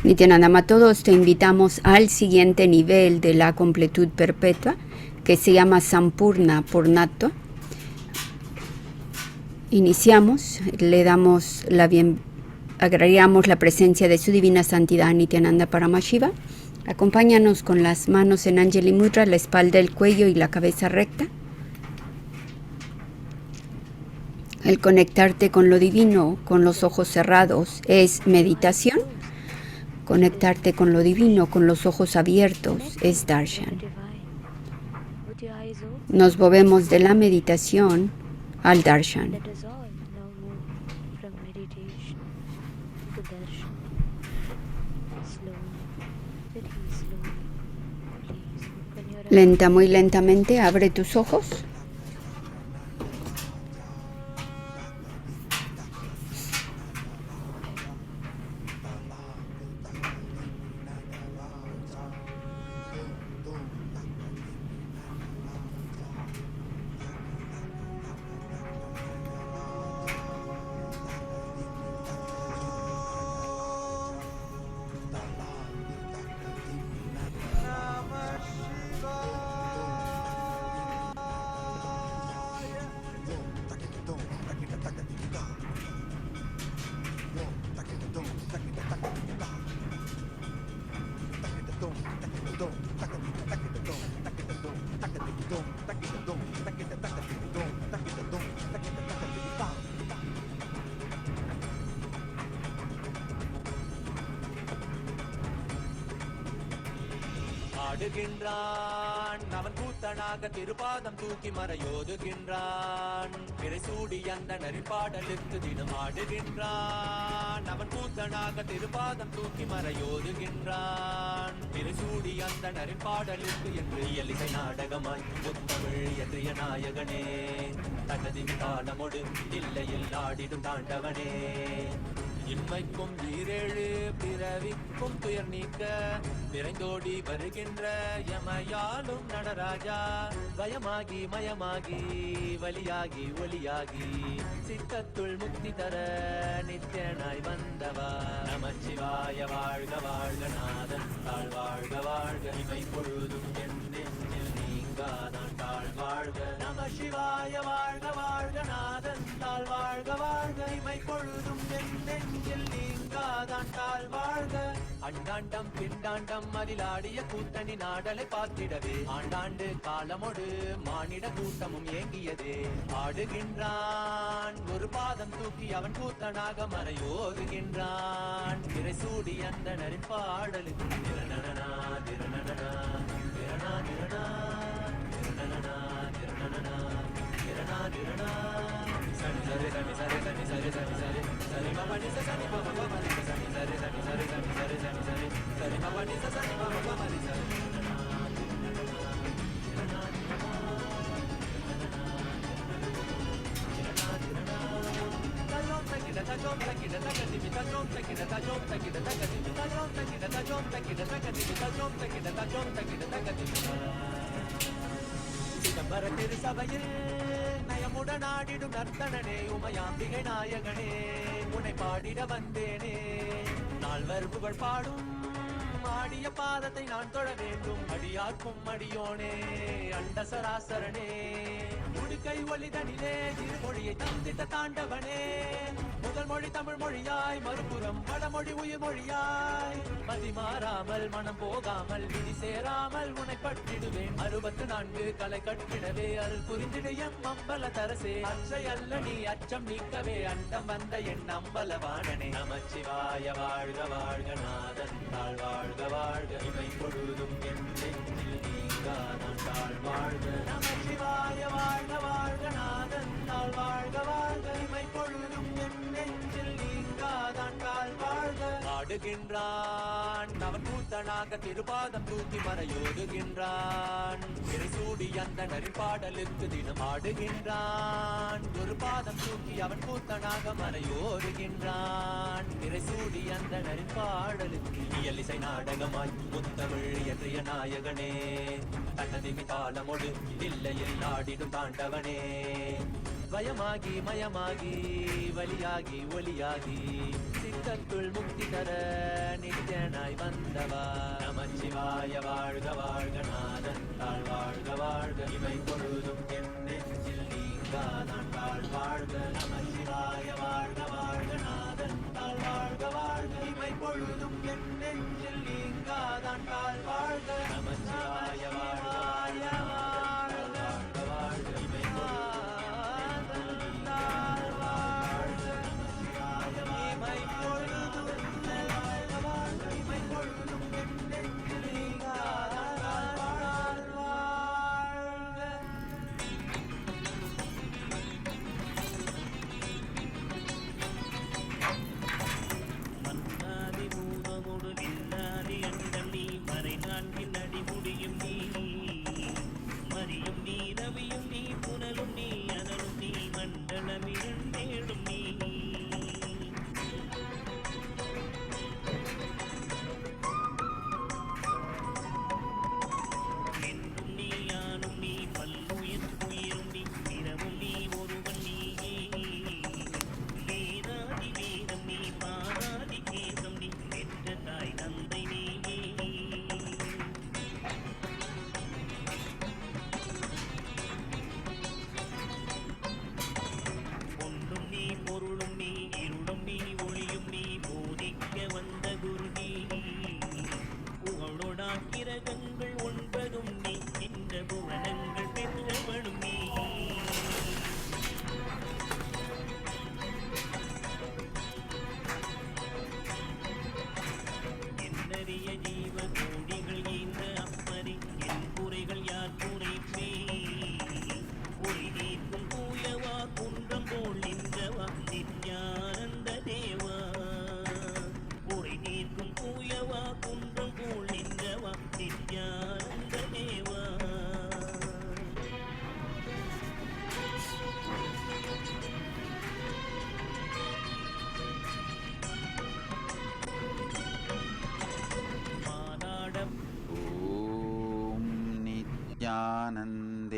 Nityananda, todos te invitamos al siguiente nivel de la completud perpetua, que se llama Sampurna Purnato. Iniciamos, le damos agregamos la presencia de su divina santidad Nityananda Paramashiva. Acompáñanos con las manos en Anjali Mudra, la espalda, el cuello y la cabeza recta. El conectarte con lo divino, con los ojos cerrados, es meditación. Conectarte con lo divino, con los ojos abiertos, es darshan. Nos movemos de la meditación al darshan. Muy lentamente, abre tus ojos. ஆடுகின்றான் அவன் கூத்தனாக திருப்பாதம் தூக்கி மறையோதுகின்றான் பிறைசூடி அந்த நரிப்பாடலுக்கு தினம் ஆடுகின்றான் அவன் கூத்தனாக திருப்பாதம் தூக்கி மறையோதுகின்றான் பிறைசூடி அந்த நரிப்பாடலுக்கு என்று இயலிசை நாடகமாய் முத்தமிழ் என்றிய நாயகனே தனது காலமொடு இல்லையில் ஆடிடும் தாண்டவனே இன்மைக்கும் ஈரேழு பிறவிக்கும் துயர் நீக்க விரைந்தோடி வருகின்ற யமயாலும் நடராஜா பயமாகி மயமாகி வலியாகி ஒளியாகி சித்தத்துள் முக்தி தர நித்தியனாய் வந்தவா நமச்சிவாய வாழ்க வாழ்க நாதன் தாழ் வாழ்க வாழ்க இவை பொழுதும் என் நெஞ்சில் நீங்காதான் தாழ் வாழ்க நம சிவாய வாழ்க வாழ்க நாதன் தாழ் வாழ்க வாழ்க இவை பொழுதும் என் நெஞ்சில் நீங்காதான் தாழ் வாழ்க அண்டாண்டம் பிண்டாண்டம் அதிலாடிய கூத்தணி நாடலை பார்த்திடவே ஆண்டாண்டு காலமோடு மானிட கூட்டமும் ஏங்கியதே ஆடுகின்றான் ஒரு பாதம் தூக்கி அவன் கூத்தனாக மறையோதுகின்றான் திரைசூடி அந்த நரிப்பாடலுக்கு திரணனா திரணனா திரணா திரணா திரணனா திரணனா திரணா திரணா சரி சரி சரி சரி சரி சரி சரி சரி சரி பவனி சரி பவனி சரி சரி சரி சரி சரி சரி சரி சரி சரி பவனி சரி பவனி சரி சிதம்பர திருசபையில் நயமுடனாடிடும் நர்த்தனனே உமையாம்பிகை நாயகனே உன்னை பாடிட வந்தேனே நால்வர் புகழ் பாடும் ஆடிய பாதத்தை நான் தொழ வேண்டும் அடியார்க்கும் அடியோனே அண்ட சராசரனே உடுக்கை ஒளிதனிலே இருமொழியை தந்திட்ட தாண்டவனே முதல் மொழி தமிழ் மொழியாய் மறுபுறம் வடமொழி உயிர் மொழியாய் மதிமாறாமல் மனம் போகாமல் விதி சேராமல் உன்னை பற்றிடுவேன் 64 கலை கட்டிடவே அருள் புரிந்திடு எம் அம்பல தரசே அச்சை அல்ல நீ அச்சம் நீக்கவே அண்டம் வந்த என் அம்பலவாணனே நமச்சிவாய வாழ்க வாழ்க நாதன் தாழ் வாழ்க வாழ்க இவை பொழுதும் என் நெஞ்சில் நீங்காதான் தாழ் வாழ்க நமச்சிவாய வாழ்க வாழ்க நாதன் தாழ் வாழ்க வாழ்க இவை பொழுதும் என் நெஞ்சில் நீங்காதான் தாழ் வாழ்க ஆடுகின்றான் அவன் கூத்தனாக திருப்பாதம் தூக்கி மறையோதுகின்றான் திரைசூடி அந்த நரிப்பாடலுக்கு தினம் ஆடுகின்றான் ஒரு பாதம் தூக்கி அவன் கூத்தனாக மறையோதுகின்றான் திரைசூடி அந்த நரிப்பாடலுக்கு இயலிசை நாடகமாய் முத்தமிழ் என்றிய நாயகனே தனது காலமொடு இல்லையில் ஆடிடும் தாண்டவனே பயமாகி மயமாகி வலியாகி ஒளியாகி சித்தத்துள் முக்தி தர ஐயனாய் வந்தவா நமச்சிவாய வாழ்க வாழ்க நாதன் தாழ் வாழ்க வாழ்க இவை பொழுதும் என் நெஞ்சில் நீங்காதான் தாழ் வாழ்க நமச்சிவாய வாழ்க வாழ்க நாதன் தாழ் வாழ்க வாழ்க இவை பொழுதும் என் நெஞ்சில் நீங்காதான் தாழ் வாழ்க நமச்சிவாய வாழ்க வாழ்க வாழ்க வாழ்க இவை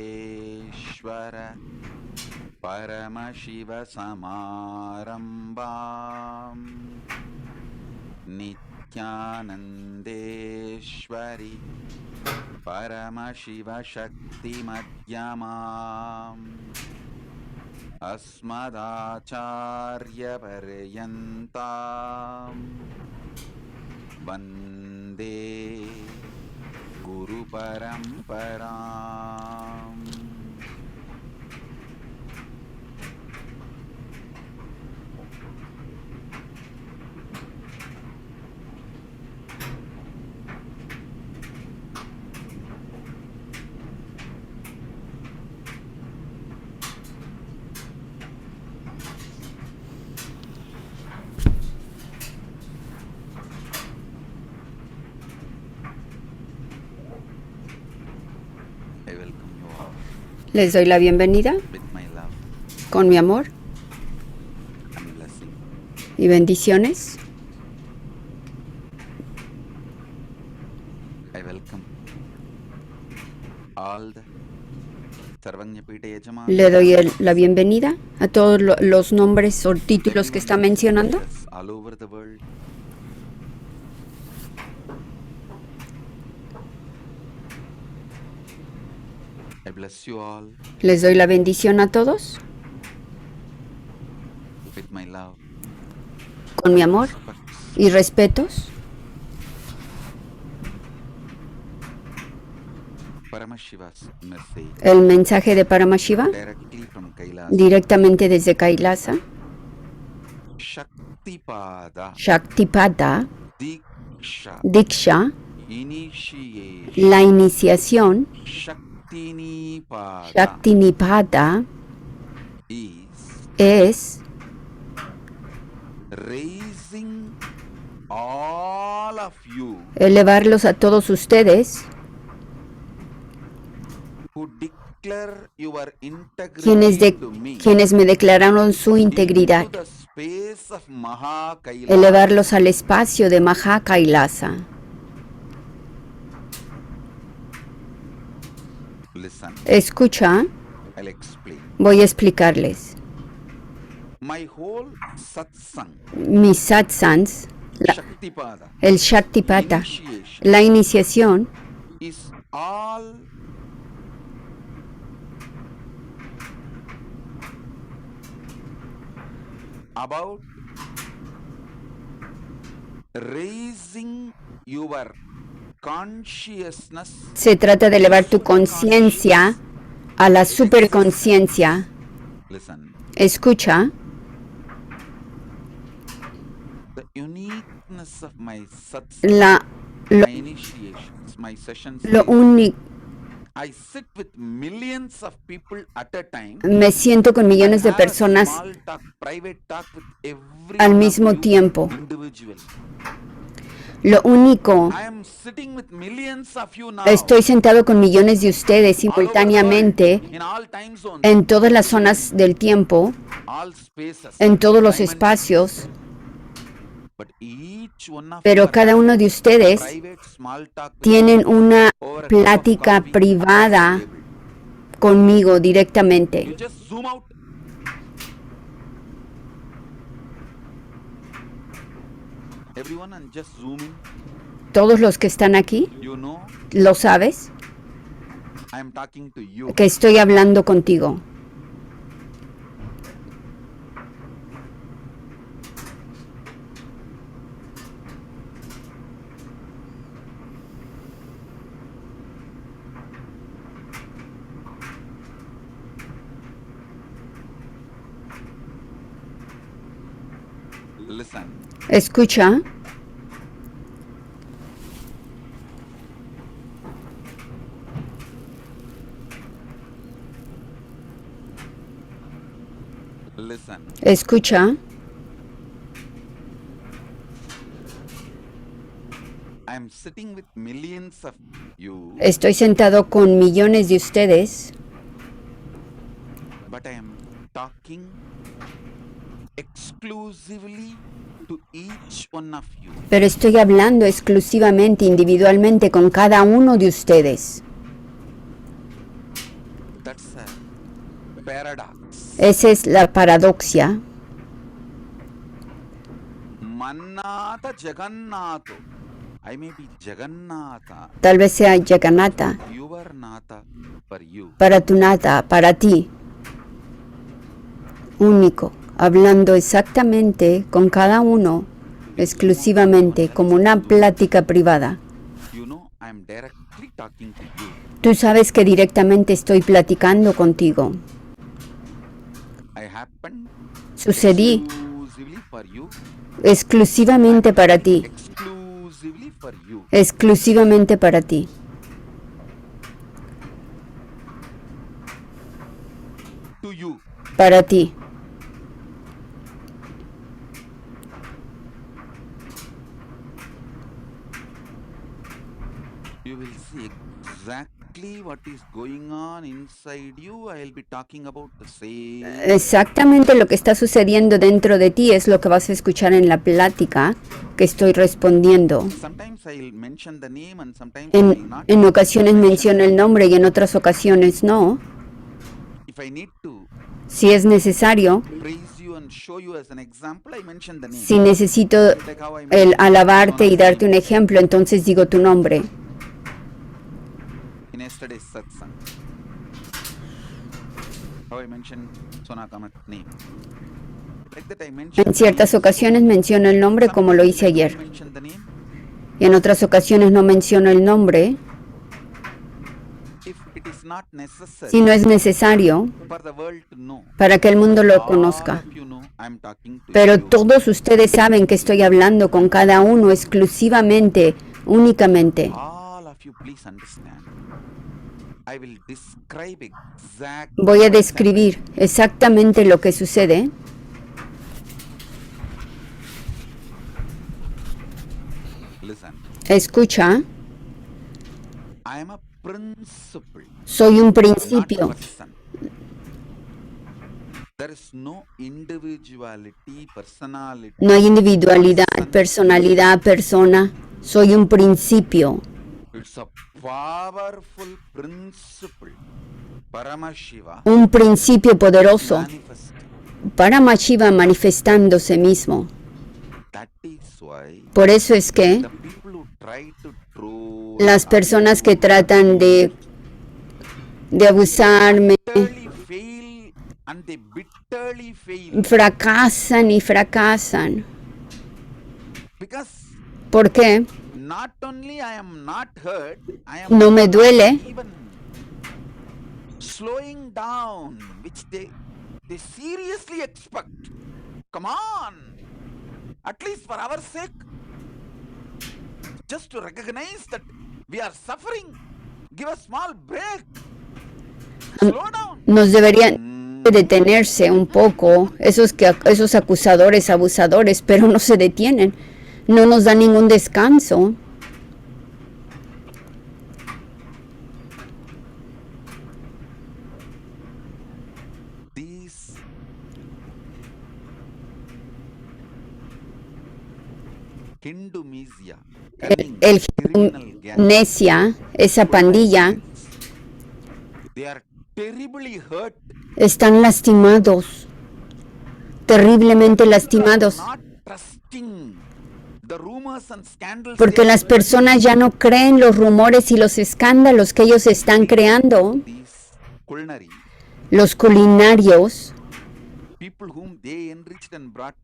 नित्यानन्देश्वर परमशिवसमारम्भाम् नित्यानन्देश्वरि परमशिवशक्तिमध्यमाम् अस्मदाचार्यपर्यन्ताम् वन्दे गुरुपरम्पराम् I welcome you all Les doy la bienvenida with my love con mi amor and blessing. y bendiciones. I welcome all the Sarvanyapita Yajamana Le doy la bienvenida a todos los nombres o títulos que está mencionando. all over the world. I bless you all Les doy la bendición a todos with my love, con mi amor respect, y respetos. Paramashiva's message El mensaje de Paramashiva directly from Kailas. directamente desde Kailasa. Shaktipada Shaktipada, Diksha Diksha, Initiation la iniciación. Shaktinipada Shaktinipada is es raising all of you elevarlos a todos ustedes who declare your quienes, integrity to me quienes me declararon su integridad, into the space of Maha Kailasa. elevarlos al espacio de Maha Kailasa. Listen, Escucha, I'll explain. voy a explicarles. My whole satsang Mis satsangs, Shaktipada el Shaktipata, initiation la iniciación, is all about raising your consciousness se trata de elevar tu conciencia a la superconciencia. listen Escucha, the uniqueness of my la, lo, my initiations my sessions lo is único. I sit with millions of people at a time Me siento con millones de and have a personas small talk, private talk with every al one of mismo you tiempo. individually. Lo único, I am sitting with millions of you now estoy sentado con millones de ustedes all over the simultáneamente world, in all time zones, en todas las zonas del tiempo, all spaces, en todos los time and espacios, but each one of you pero are cada having uno de ustedes private small talk with tienen una over a cup of plática coffee privada across the table. conmigo You directamente. just zoom out. Everyone and just zoom in. Todos los que están aquí, You know ¿lo sabes? I am talking to you. Que estoy hablando contigo. Listen. Escucha, Listen. escucha. I am sitting with millions of you, Estoy sentado con millones de ustedes, but I am talking exclusively to each one of you. pero estoy hablando exclusivamente, individualmente con cada uno de ustedes. That's a paradox. Esa es la paradoxia. Mannatha Jagannatho. I may be Jagannatha. Tal vez sea Jagannatha, You are Natha for you. para tu nata, para ti. Único, hablando exactamente con cada uno, exclusivamente, como una plática privada. You know I am directly talking to you. Tú sabes que directamente estoy platicando contigo. I happen Sucedí exclusively for you. exclusivamente para ti, Exclusively for you. exclusivamente para ti. To you. Para ti. You will see exactly what is going on inside you. I will be talking about the same. Exactamente lo que está sucediendo dentro de ti es lo que vas a escuchar en la plática que estoy respondiendo. Sometimes I will mention the name and sometimes I will not. En ocasiones menciono el nombre y en otras ocasiones no. If I need to Si es necesario, praise you and show you as an example, I mention the name. si necesito Like how I el mentioned alabarte y Sona's darte un name ejemplo, entonces digo tu nombre. in yesterday's satsang. How I mentioned Sona Kamat's name. Like that I mentioned En ciertas ocasiones menciono el nombre como lo hice ayer. mention the name. Y en otras ocasiones no menciono el nombre If it is not necessary si no es necesario for the world to know. para que el mundo lo All conozca. of you know I'm talking to Pero you. todos ustedes saben que estoy hablando con cada uno exclusivamente, únicamente. All of you please understand. I will describe exactly Voy a what is describir exactamente lo que sucede. happening. Listen. Escucha, I am a principle, soy un not principio. person. There is no individuality, personality. No hay individualidad, personalidad, persona. Soy un principio. It's a powerful principle. Paramashiva Un principio poderoso. manifest. Paramashiva manifestándose mismo. That is why Por eso es que the people who try to troll las personas que tratan de abusarme bitterly fail and they bitterly fail fracasan y fracasan. because ¿Por qué? not only I am not hurt, I am No me duele, even slowing down, which they seriously expect. Come on, at least for our sake, just to recognize that we are suffering, give a small break, slow down. nos deberían detenerse un poco esos acusadores, abusadores, pero no se detienen, no nos dan ningún descanso. These Hindumesia, El criminal gang, Necia, esa pandilla, they are terribly hurt, están lastimados, terriblemente lastimados, not trusting the rumors and scandals porque they are las personas ya no creen los rumores y los escándalos que ellos están creando. these culinary Los culinarios, people whom they enriched and brought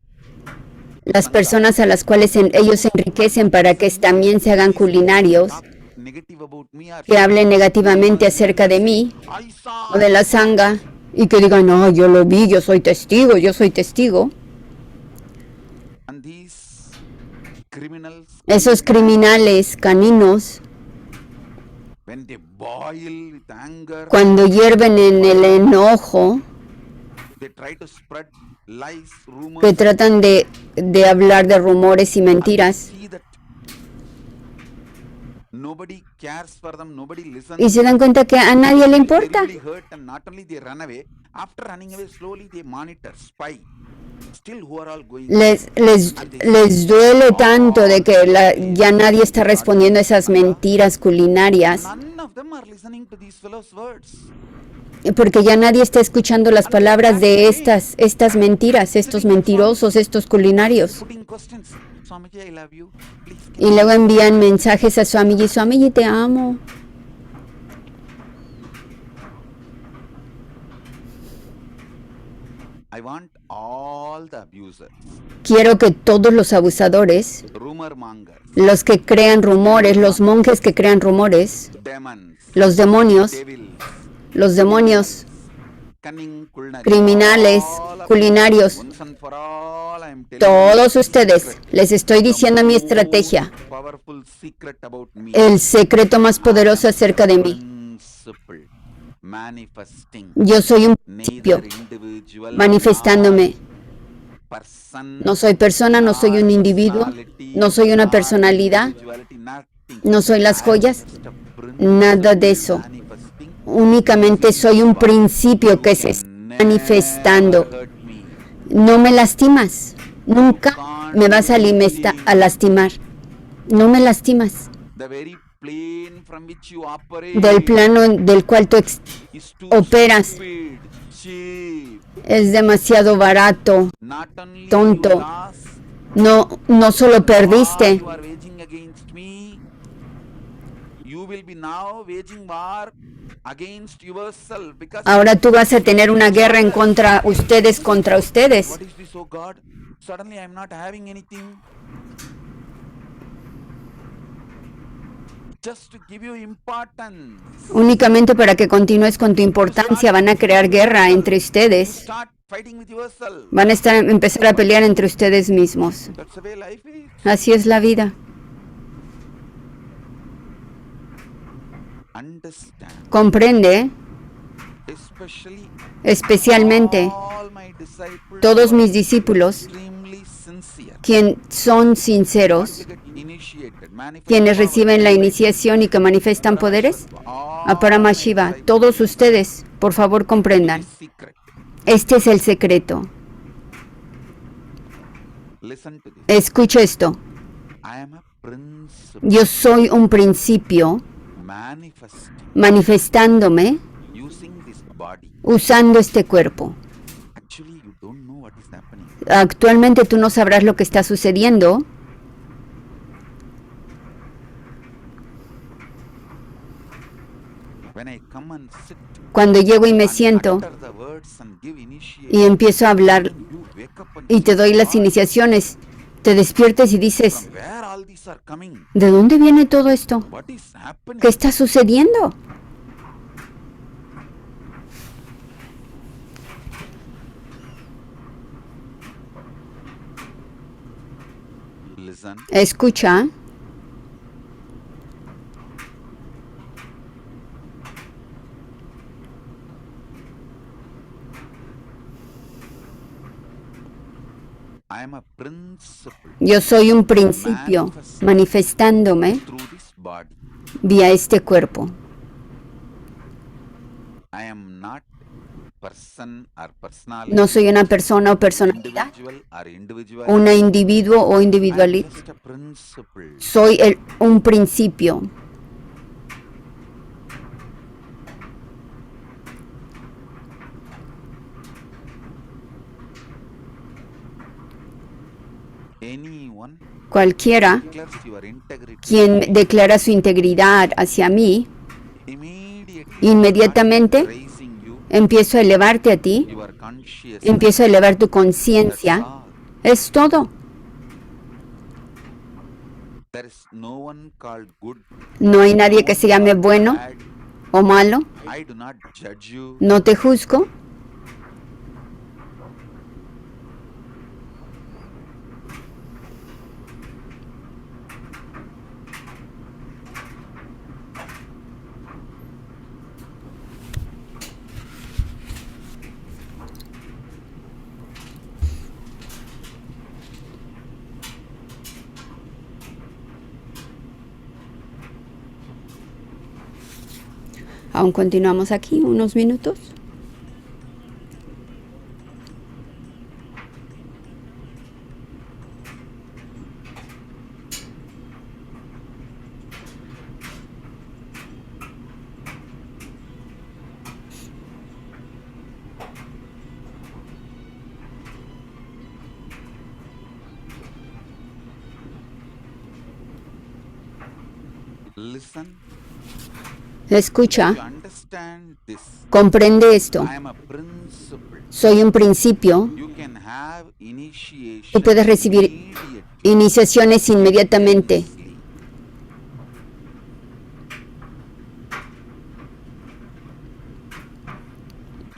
las personas a las cuales ellos enriquecen para que también se hagan culinarios, talk negative about me or que hablen negativamente acerca de mí I saw o de la sanga y que digan, no, yo lo vi, yo soy testigo, yo soy testigo. and these criminals Esos criminales caninos, when they boil with anger cuando hierven en el enojo, they try to spread lies rumors que tratan de hablar de rumores y mentiras, see that nobody cares for them, nobody listens, y se dan cuenta que a nadie le importa. terribly hurt, and not only they run away, after running away slowly they monitor, spy, still who are all going Les duele tanto de que ya nadie está respondiendo a esas mentiras culinarias, none of them are listening to these fellows words. porque ya nadie está escuchando las palabras de estas mentiras, estos mentirosos, estos culinarios. Putting questions, Swamiji, I love you, please Y luego envían mensajes a Swamiji, Swamiji, te amo. I want all the abusers, Quiero que todos los abusadores, rumor mongers, los que crean rumores, los monjes que crean rumores, demons, los demonios, cunning culinary, criminales, all of culinarios, them, once and for all, I am telling todos ustedes, les estoy diciendo mi estrategia, you powerful secret about me. el secreto más poderoso acerca de mí. Principle, manifesting, Yo soy un neither principio, individual manifestándome. person, No soy persona, no soy un individuo, no soy una personalidad, individuality, nothing. no soy las joyas, Just a principle nada de eso. manifesting, Únicamente soy un principio que se está manifestando. never hurt me. No me lastimas, nunca me vas a lastimar. No me lastimas. The very plane from which you operate Del plano del cual tú is too operas. stupid, cheap. es demasiado barato. Not only Tonto. you lost, No solo war perdiste, you are waging against me, you will be now waging war against yourself because ahora tú vas a tener una guerra contra ustedes. what is this, oh God? Suddenly I am not having anything. Just to give you importance. Únicamente para que continúes con tu importancia, van a crear guerra entre ustedes. Start fighting with yourself. Van a empezar a pelear entre ustedes mismos. That's the way life is. Así es la vida. Understand, Comprende, especially especialmente all my disciples todos who are mis discípulos, extremely sincere, quienes son sinceros, to get initiated, manifest quienes power, reciben la iniciación y que manifiestan poderes, a Paramashiva, todos ustedes, por favor comprendan, secret. este es el secreto. Listen to this. Escucha esto, I am a principle yo soy un principio manifesting manifestándome using this body. usando este cuerpo. Actually, you don't know what is happening. Actualmente tú no sabrás lo que está sucediendo, when I come and sit Cuando llego y me and siento utter the words and give y initiation, empiezo a hablar you wake up and y te say, doy las "God, iniciaciones, te despiertes y dices, from where all these are coming? ¿de dónde viene todo esto? What is happening?" ¿Qué está sucediendo? Listen, Escucha, I am a principle yo soy un principio manifestándome through this body. vía este cuerpo. I am not person or personality, No soy una persona o personalidad, individual or individual. un individuo o I am individualidad. just a principle. Soy un principio. Anyone Cualquiera declares your integrity, quien declara su integridad hacia mí, immediately inmediatamente raising you, empiezo a elevarte a ti, your conscious. empiezo a elevar tu conciencia. Es todo. There is no one called good, No hay nadie que se llame bueno bad. o malo. I do not judge you. No te juzgo. Aún continuamos aquí unos minutos. Listen, Escucha, you understand this. comprende esto. I am a principle. Soy un principio. You can have initiation. Tú puedes recibir immediately. iniciaciones inmediatamente.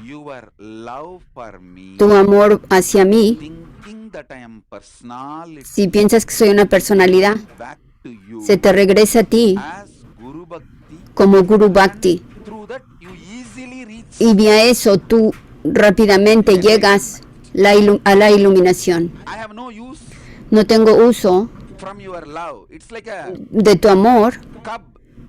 Your love for me, Tu amor hacia mí, thinking that I am personality, si piensas que soy una personalidad, back to you se te regresa a ti as Guru Bhakti. como Guru Bhakti. Through that you easily reach Y vía eso tú rápidamente llegas a la iluminación. I have no use No tengo uso from your love. It's like a de tu amor. cub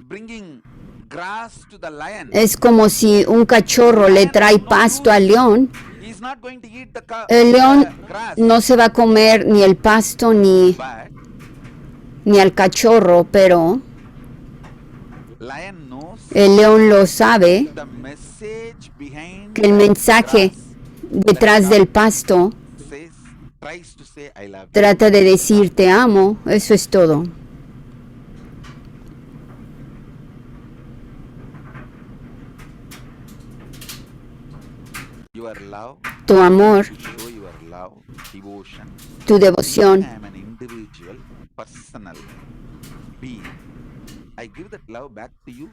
bringing grass to the lion. Es como si un cachorro le trae pasto al león. He's not going to eat the El león grass. no se va a comer ni el pasto ni But al cachorro, pero lion knows el león lo sabe, the message behind que el mensaje detrás del pasto says, tries to say I love you. trata de decir te amo. Eso es todo. Your love, Tu amor, show your love, devotion. tu devoción. I am an individual, personal being. I give that love back to you.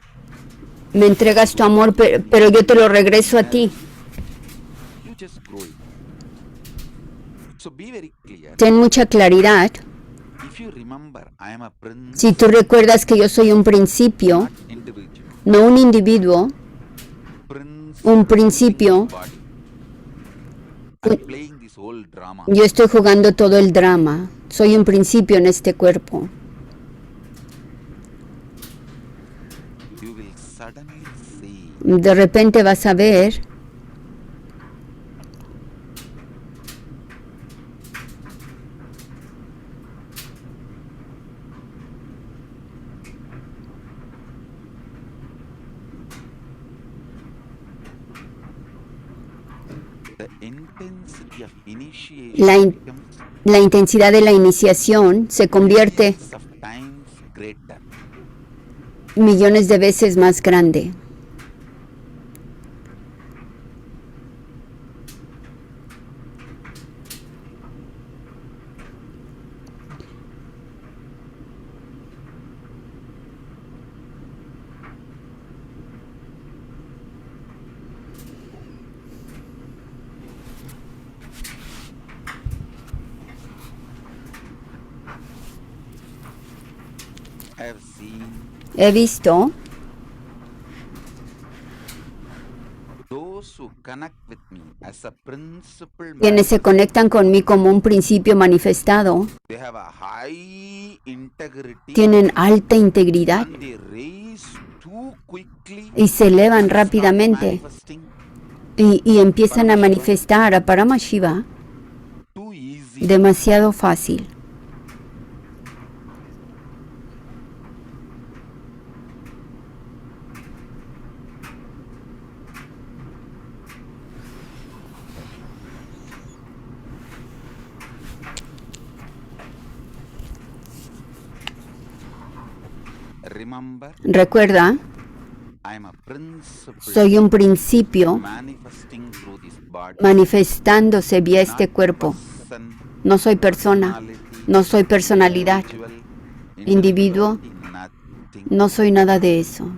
Me entregas tu amor, pero yo te lo regreso a ti. You just grow it. So be very clear. Ten mucha claridad. If you remember, I am a prince, Si tú recuerdas que yo soy un principio, not individual. no un individuo, Prince un principio, body. I'm playing this whole drama. yo estoy jugando todo el drama. Soy un principio en este cuerpo. You will suddenly see De repente vas a ver the intensity of initiation La in- becomes la intensidad de la iniciación se convierte millions of times greater. millones de veces más grande. I have seen He visto those who connect with me as a principle quienes se manifest. conectan con mí como un principio manifestado, They have a high integrity tienen alta integridad and they raise too quickly y se elevan and start rápidamente manifesting y empiezan a manifestar a Paramashiva too easy. demasiado fácil. Remember, Recuerda, I am a principle soy un principio manifesting through this body. manifestándose vía este Not cuerpo. person, No soy persona, personality, no soy personalidad, individual, individuo, nothing. no soy nada de eso.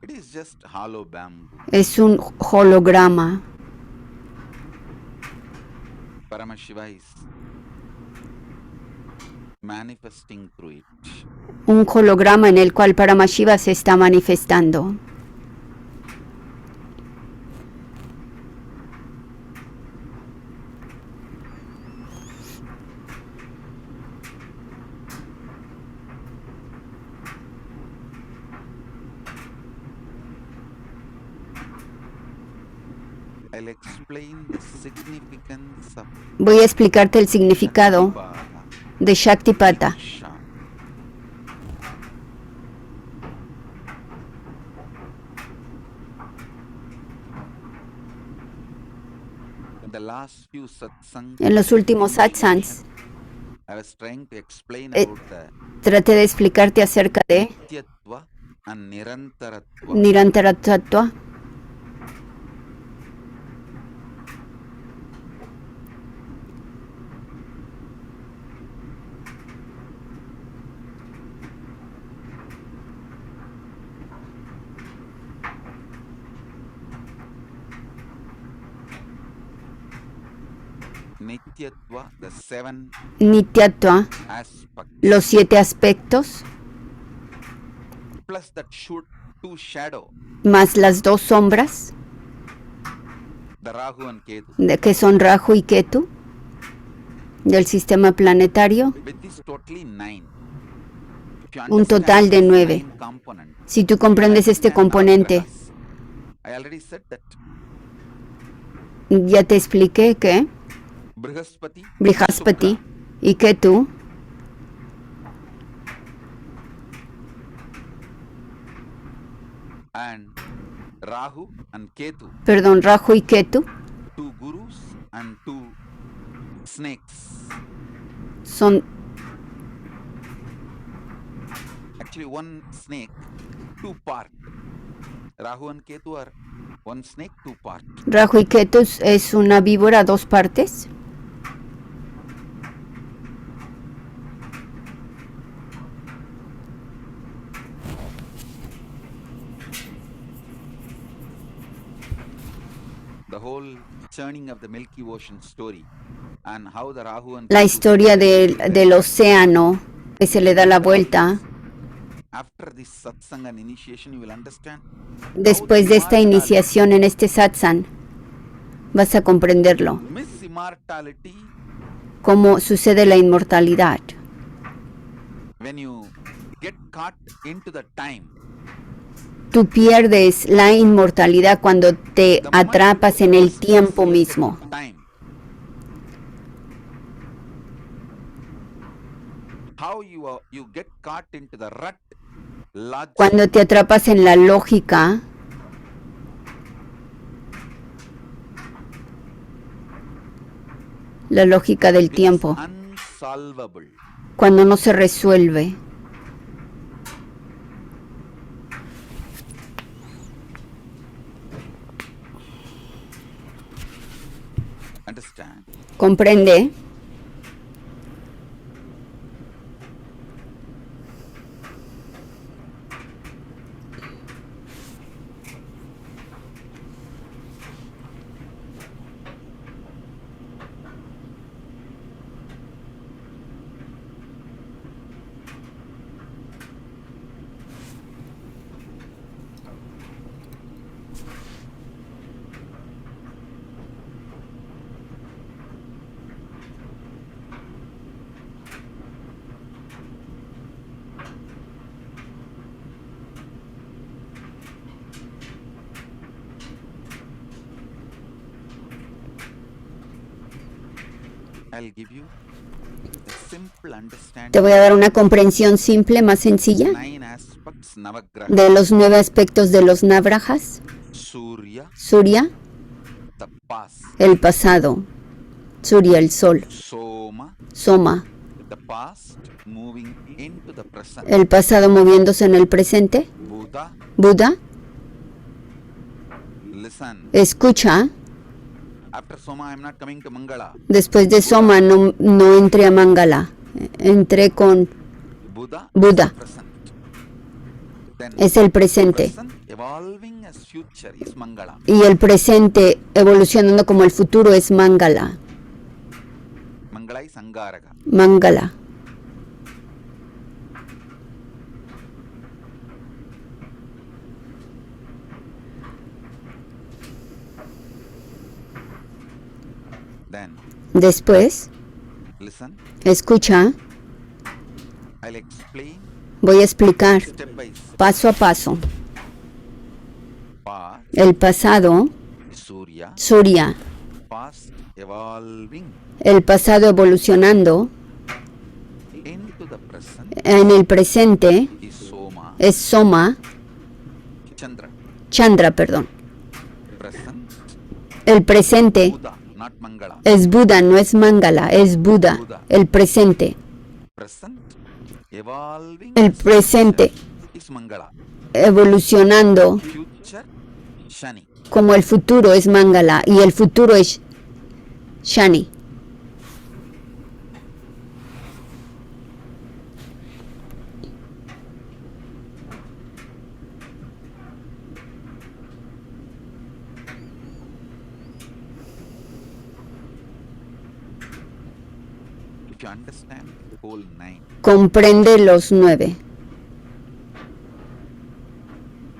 It is just hollow bamboo. Es un holograma. Paramashiva is manifesting through it. Un holograma en el cual Paramashiva se está manifestando. I'll explain the significance of Voy a explicarte el significado Baba, de Shaktipata. Shan. In the last few satsangs, En los últimos satsangs I was trying to explain Eh, about the traté de explicarte acerca de Nityatva and Nirantaratva. Nirantaratatva, Nityatva, the seven Nityatva, aspects, los 7 aspectos, plus that two shadow, más las 2 sombras, the Rahu and Ketu. que son Rahu y Ketu, del sistema planetario, With this totally 9. If you un understand total de this 9. 9 component, Si tú comprendes este componente, I already said that ya te expliqué que Brihaspati, Brihaspati y Ketu and Rahu and Ketu, perdón, Rahu y Ketu 2 gurus and 2 snakes. son Actually, one snake, 2 part. Rahu and Ketu are one snake, 2 part. Rahu y Ketu es una víbora 2 partes. The whole churning of the Milky Ocean story and how the Rahu and La Ketu historia del océano que se le da la vuelta. after this satsang and initiation you will understand. Después de esta iniciación en este satsang, vas a comprenderlo, Miss immortality cómo sucede la inmortalidad. when you get caught into the time. Tú pierdes la inmortalidad cuando te atrapas en el tiempo mismo. Time. How you get caught into the rut logic. Cuando te atrapas en la lógica, la lógica del which is tiempo, unsolvable. cuando no se resuelve. Understand? ¿Comprende? I'll give you a simple Te understanding voy a dar una comprensión simple, más sencilla, 9 aspects Navagraha. de los 9 aspectos de los Navrajas. Surya, Surya, the past. el pasado. Surya, el sol. Soma, Soma, the past moving into the present. el pasado moviéndose en el presente. Buddha, Buda, listen. escucha. After Soma, I'm not coming to Mangala. Después de Soma no entré a Mangala, entré con Buddha, Buda. present. Then Es el presente. present evolving as future is Mangala. Y el presente evolucionando como el futuro es Mangala. Mangala is Angaraka. Mangala. Then Después, listen. escucha, I'll explain voy a explicar step by step. paso a paso. Past, El pasado, Surya, Surya. past evolving El pasado evolucionando into the present en el presente is Soma, es Soma, Chandra. Chandra, perdón. Present, El presente Buddha, not Mangala. es Buda, no es Mangala, es Buda. El presente. Present, evolving El as presente future is Mangala. evolucionando Future, Shani. como el futuro es Mangala y el futuro es Shani. If you understand the whole 9, Comprende los 9.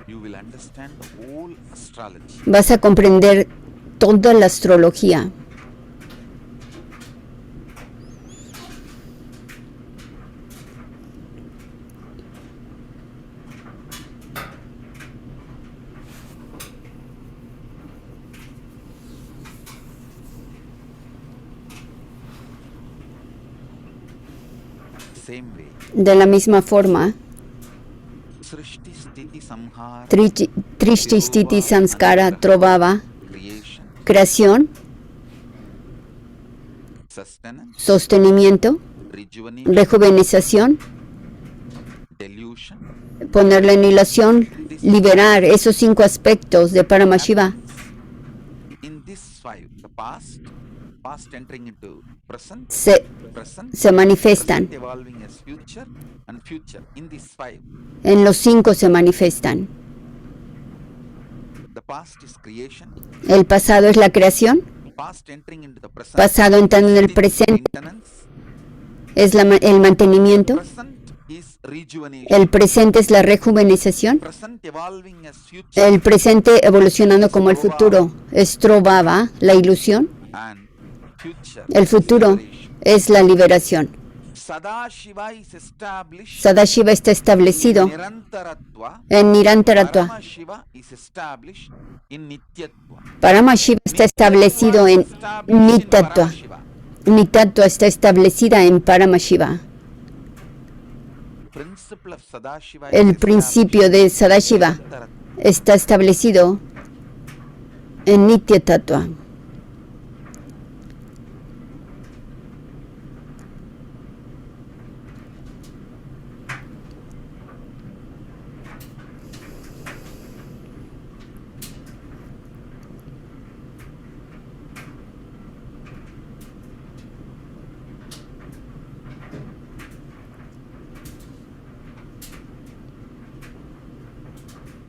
you will understand the whole astrology. Vas a comprender toda la astrología. Same way, De la misma forma, Srishti, Sthiti, Samhara, Trishti, Stiti, Samskara, Trovava, creation, creación, sustenance, sostenimiento, rejuvenation, rejuvenezación, delusion, poner la anihilación, liberar esos 5 aspectos de Paramashiva. in this 5, the past entering into present, present, Se manifiestan. present evolving as future, and future in these 5. En los 5 se manifiestan. The past is creation, El pasado es la creación, past entering into the present, pasado entrando en el presente maintenance, es el mantenimiento, present is rejuvenation, el presente es la rejuvenezación, present evolving as future, el presente evolucionando como el futuro es Trovava, la ilusión, and future el futuro is liberation. es la liberación. Sadashiva is established Sadashiva está establecido Nirantaratva, en Nirantaratva. Paramashiva is established in Nityatva. Paramashiva está establecido en Nitatva. Nitatva está establecida en Paramashiva. Principle of Sadashiva is El principio de Sadashiva established in Nirantaratva. está establecido en Nitya Tattva.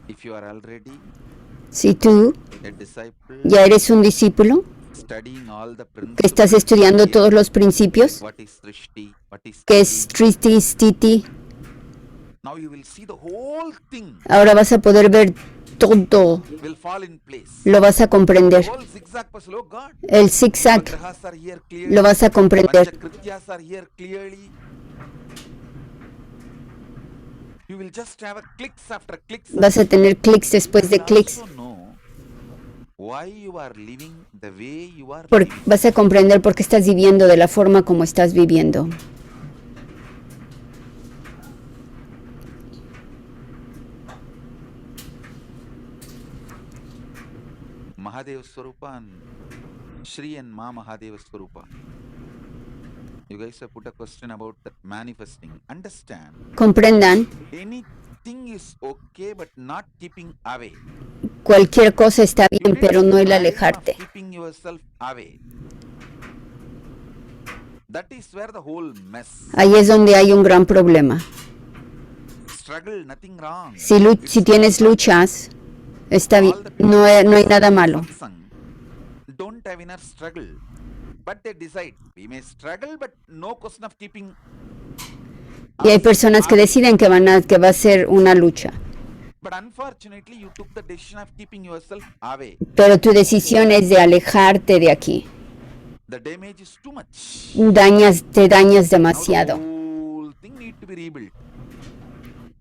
If you are already Si tú a disciple ya eres un discípulo studying all the que principles, estás estudiando todos los principios, what is Srishti, what is que es Sthiti, Trishti, Stiti, now you will see the whole thing ahora vas a poder ver todo, will fall in place. lo vas a comprender. Whole zigzag puzzle, oh God. El zigzag Grahas are here clearly. lo vas a comprender. Panchakrityas are here clearly. You will just have a clicks after clicks. Vas a tener clics después de You will clics. also know why you are living the way you are Por- living. vas a comprender por qué estás viviendo de la forma como estás viviendo. Mahadev Swarupa and Shri and Ma Mahadev Swarupa. You guys have put a question about that manifesting. Understand, Comprendan, anything is okay, but not keeping away. cualquier cosa está You bien, need pero no el time of alejarte. keeping yourself away. That is where the whole mess. Ahí es donde hay un gran problema. Struggle, nothing wrong. Si tienes luchas, está bien, no hay nada malo. Satsang don't have inner struggle, but they decide we may struggle, but no question of keeping. Y hay personas que deciden que va a ser una lucha. But unfortunately, you took the decision of keeping yourself away. Pero tu decisión es de alejarte de aquí. The damage is too much. Te dañas Now the demasiado. whole thing need to be rebuilt.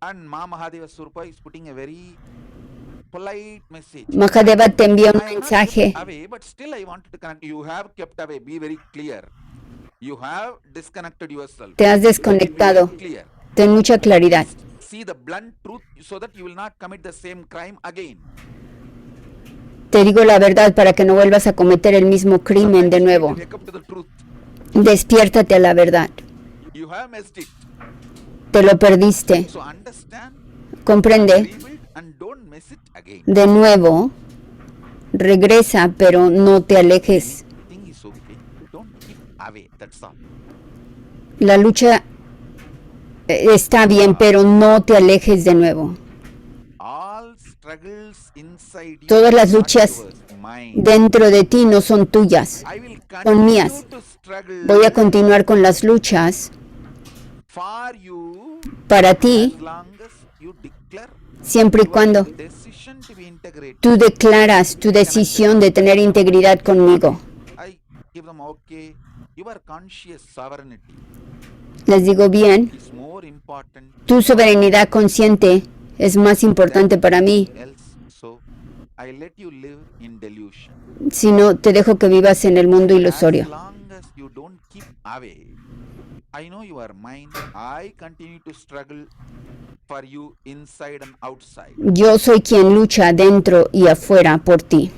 And Ma Mahadeva Swarupa is putting a very polite message. Mahadeva te envía un I have not mensaje. kept away, but still I wanted to connect. You have kept away. Be very clear. You have disconnected yourself. Te has Be desconectado. very clear. Ten mucha claridad. See the blunt truth so that you will not commit the same crime again. Te digo la verdad para que no vuelvas a cometer el mismo crimen de Sometimes you need nuevo. to wake up to the truth. Despiértate a la verdad. You have messed it. Te lo perdiste. So understand, Comprende. rebuild, and don't mess it again. De nuevo, regresa, pero no te alejes. Thing is okay. Don't keep away. That's all. La lucha está bien, pero no te alejes de nuevo. All struggles inside you Todas las are not luchas yours, mine. dentro de ti no son tuyas, I will son continue mías. to struggle Voy a continuar con las luchas for you para ti, as long as you declare siempre y cuando your decision to be integrated. tú declaras tu decisión de tener integridad conmigo. I give them okay. Your conscious sovereignty Les digo bien, is more important tu soberanía consciente es más importante para mí. else. So I let you live in delusion. Si no, te dejo que vivas en el mundo As ilusorio. long as you don't keep away, I know you are mine. I continue to struggle for you inside and outside. Yo soy quien lucha dentro y afuera por ti.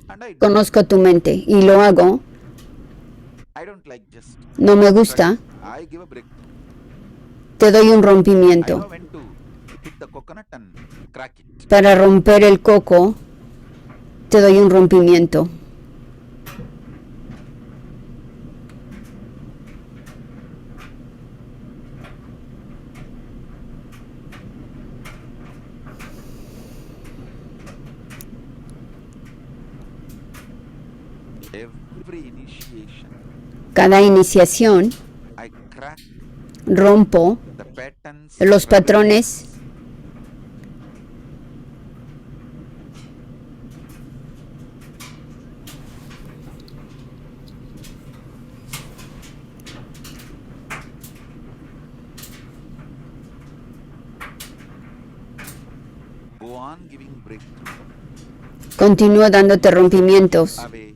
And I Conozco tu mente y lo hago. don't like just No me gusta. I give a break. Te doy un I know rompimiento. when to hit the coconut and crack it. Para romper el coco, te doy un rompimiento. Every initiation, Cada iniciación, I crack rompo the patterns, los patrones, go on giving breakthrough. continúo dándote rompimientos. Away.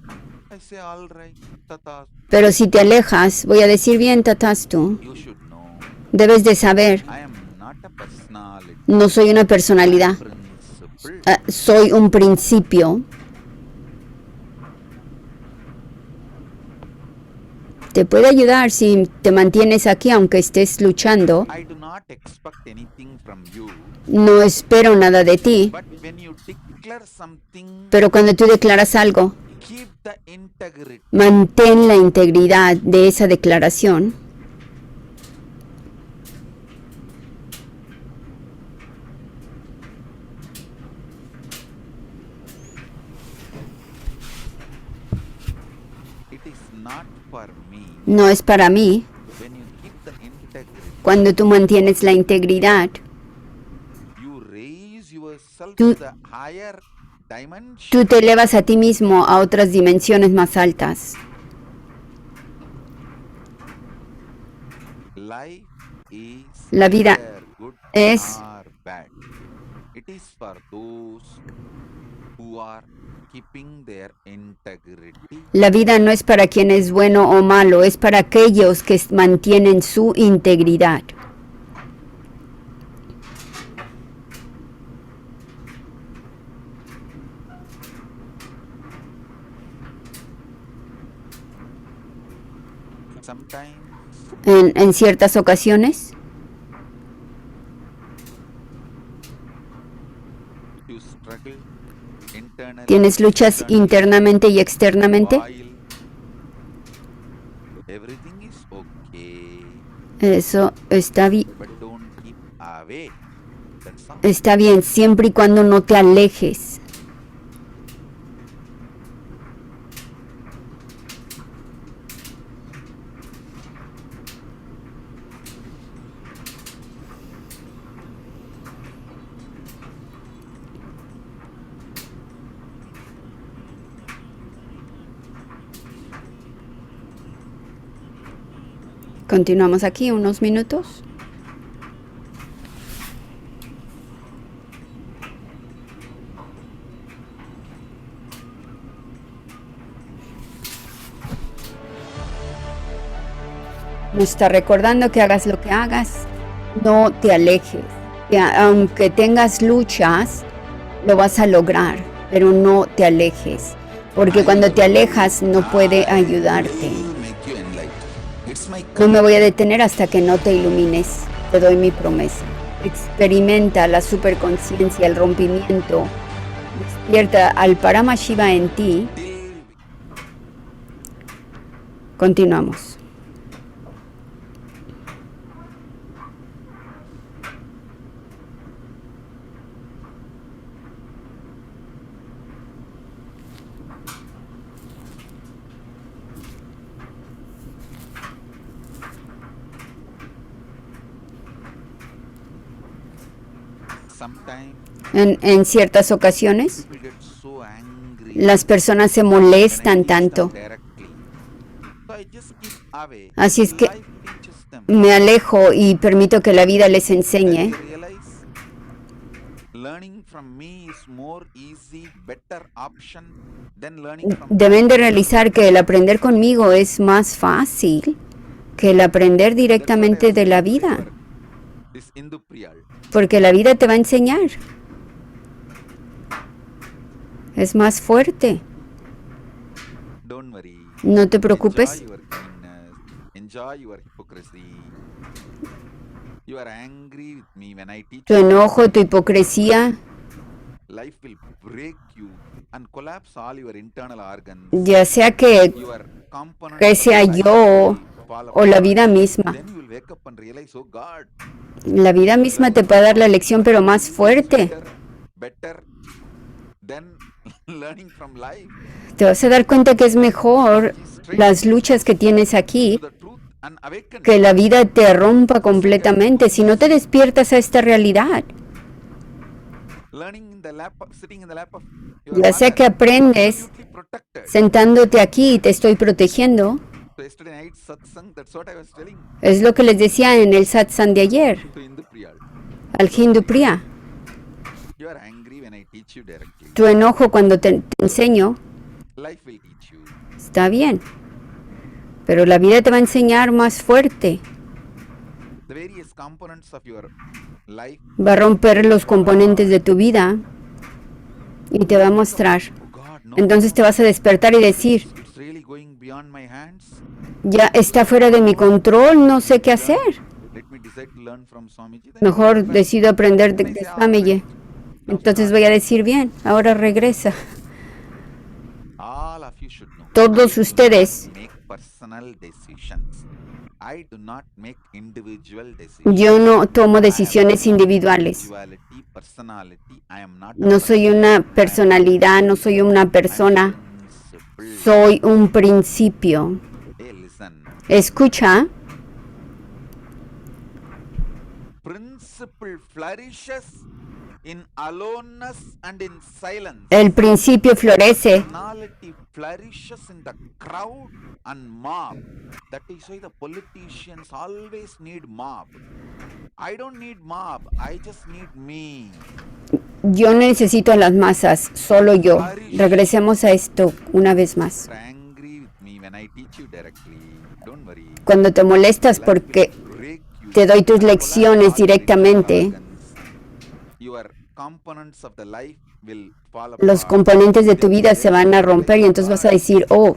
I say all right, tata. Pero si te alejas, voy a decir bien, Tatastu. You should know. Debes de saber, I am not a personality. no soy una personalidad, Principle. soy un principio. Te puede ayudar si te mantienes aquí aunque estés luchando. I do not expect anything from you, No espero nada de ti, but when you declare something, pero cuando tú declaras algo, keep the integrity. mantén la integridad de esa declaración. It is not for me. No es para mí. When you keep the integrity, Cuando tú mantienes la integridad, you raise yourself Tú- to the higher dimension. tú te elevas a ti mismo a otras dimensiones más altas. Life is La vida neither good es- nor bad. It is for those who who are keeping their integrity. La vida no es para quien es bueno o malo, es para aquellos que mantienen su integridad. Sometimes En ciertas ocasiones you struggle internally. tienes luchas internamente y externamente. While everything is okay, Eso está, but don't keep away. That's all. está bien siempre y cuando no te alejes. Continuamos aquí unos minutos. Nos está recordando que hagas lo que hagas, no te alejes. Que aunque tengas luchas, lo vas a lograr, pero no te alejes. Porque cuando te alejas no puede ayudarte. Make you enlightened. It's my No me voy a detener hasta que no te ilumines. Te doy mi promesa. Experimenta la superconciencia, el rompimiento. Despierta al Paramashiva en ti. Continuamos. Sometimes En ciertas ocasiones, people get so angry las personas se when I molestan teach them tanto. directly. So I just keep away. Así es que Life teaches them. me alejo y permito que la vida les Then enseñe. they realize learning from me is more easy, better option than learning from Deben de realizar que el aprender conmigo es más fácil que el aprender directamente de la vida, This Indupriyal. porque la vida te va a enseñar. Es más fuerte. Don't worry. No te preocupes. Enjoy your kindness. Enjoy your hypocrisy. You are angry with me when I teach Tu you. enojo, tu hipocresía, Life will break you and collapse all your internal organs. ya sea que Your components que sea of life yo will fall o la apart. vida misma. Then you will wake up and realize, oh God, La vida misma te puede dar la lección, pero más fuerte. better than learning from life. Te vas a dar cuenta que es mejor las luchas que tienes aquí To the truth and awaken. que la vida te rompa completamente si no te despiertas a esta realidad. Learning in the lap, sitting in the lap of your Ya sea que mother, aprendes absolutely protected. sentándote aquí y te estoy protegiendo, So yesterday night satsang, that's what I was telling es lo que les decía en el satsang de ayer, to Indupriyal. al Hindu Priya. You are angry when I teach you directly. Tu enojo cuando te enseño Life will teach you. está bien, pero la vida te va a enseñar más fuerte. The various components of your life. Va a romper los componentes de tu vida y te va a mostrar. Oh God, no. Entonces te vas a despertar y decir, It's really going beyond my hands. ya está fuera de mi control, no sé qué hacer. Let me decide to learn from Swamiji. Then Mejor decido aprender de Swamiji. Entonces voy a decir, bien, ahora regresa. all of you should know. Todos ustedes, Make personal decisions. I do not make individual decisions. yo no tomo decisiones individuales. Individuality, personality, I am not a No soy person. una personalidad, no soy una persona, Principle. soy un principio. Hey, listen. Escucha, Principle flourishes in aloneness and in silence. el principio florece Personality flourishes in the crowd and mob. That is why the politicians always need mob. I don't need mob. I just need me. Yo necesito a las masas, solo yo. Regresemos a esto una vez más. You're angry with me when I teach you directly. Don't worry. Cuando te molestas porque Break you. te doy tus lecciones directamente, Your components of the life will fall los apart. componentes de tu vida se van a romper y entonces vas a decir, oh,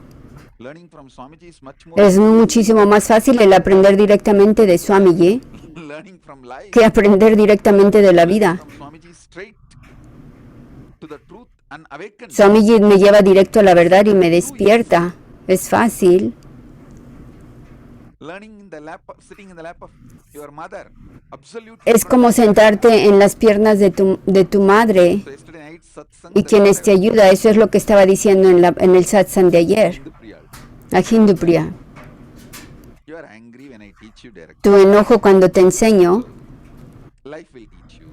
Learning from Swamiji is much more es muchísimo más fácil el aprender directamente de Swamiji learning from life. que aprender directamente de la vida. From Swamiji straight to the truth and awaken. Swamiji me lleva directo a la verdad y me despierta. Es fácil. Learning in the lap, sitting in the lap of your mother. Absolute. Es como sentarte en las piernas de tu madre So yesterday night satsang. y quienes te ayuda. Eso es lo que estaba diciendo en el satsang de ayer. A Hindupriya. You are angry when I teach you directly. Tu enojo cuando te enseño Life will teach you.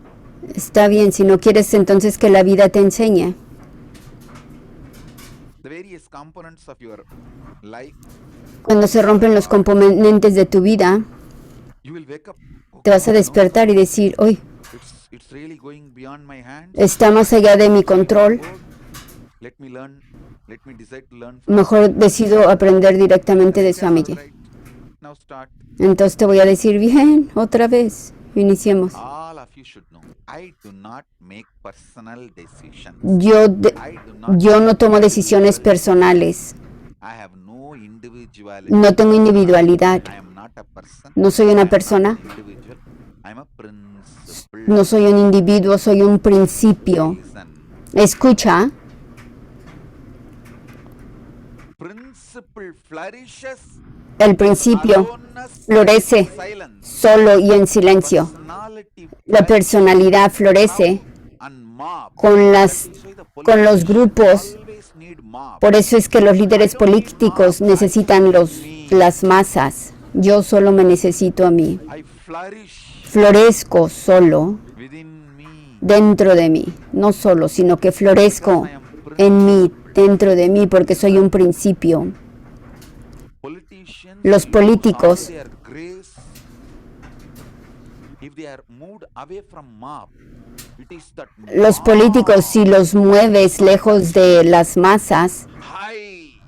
está bien. Si no quieres entonces que la vida te enseñe. The various components of your life. Cuando se rompen los componentes de tu vida, You will wake up. Oh, te vas a no, despertar y decir, hoy It's really going beyond my hand. está más allá de mi control. Let me learn. Let me decide to learn from Mejor decido aprender directamente de Swamiji. Right. Now start. Entonces te voy a decir, bien, otra vez, iniciemos. All of you should know. I do not make personal decisions. Yo no tomo decisiones personales. I have no individuality. No tengo individualidad. I am not a person. No soy una persona. Individual. I am a principle. No soy un individuo, soy un principio. Listen. Escucha, Principle flourishes. el principio Aloneness, florece silence. solo y en silencio. Personality La personalidad florece and mob. con los grupos. Always need mob. Por eso es que los líderes políticos necesitan las masas. Yo solo me necesito a mí. I flourish Florezco solo within me. dentro de mí. No solo, sino que florezco en mí, dentro de mí, porque soy un principio. Politicians, Los políticos, their grace, if they are moved away from mob, it is that los políticos, si los mueves lejos de las masas, high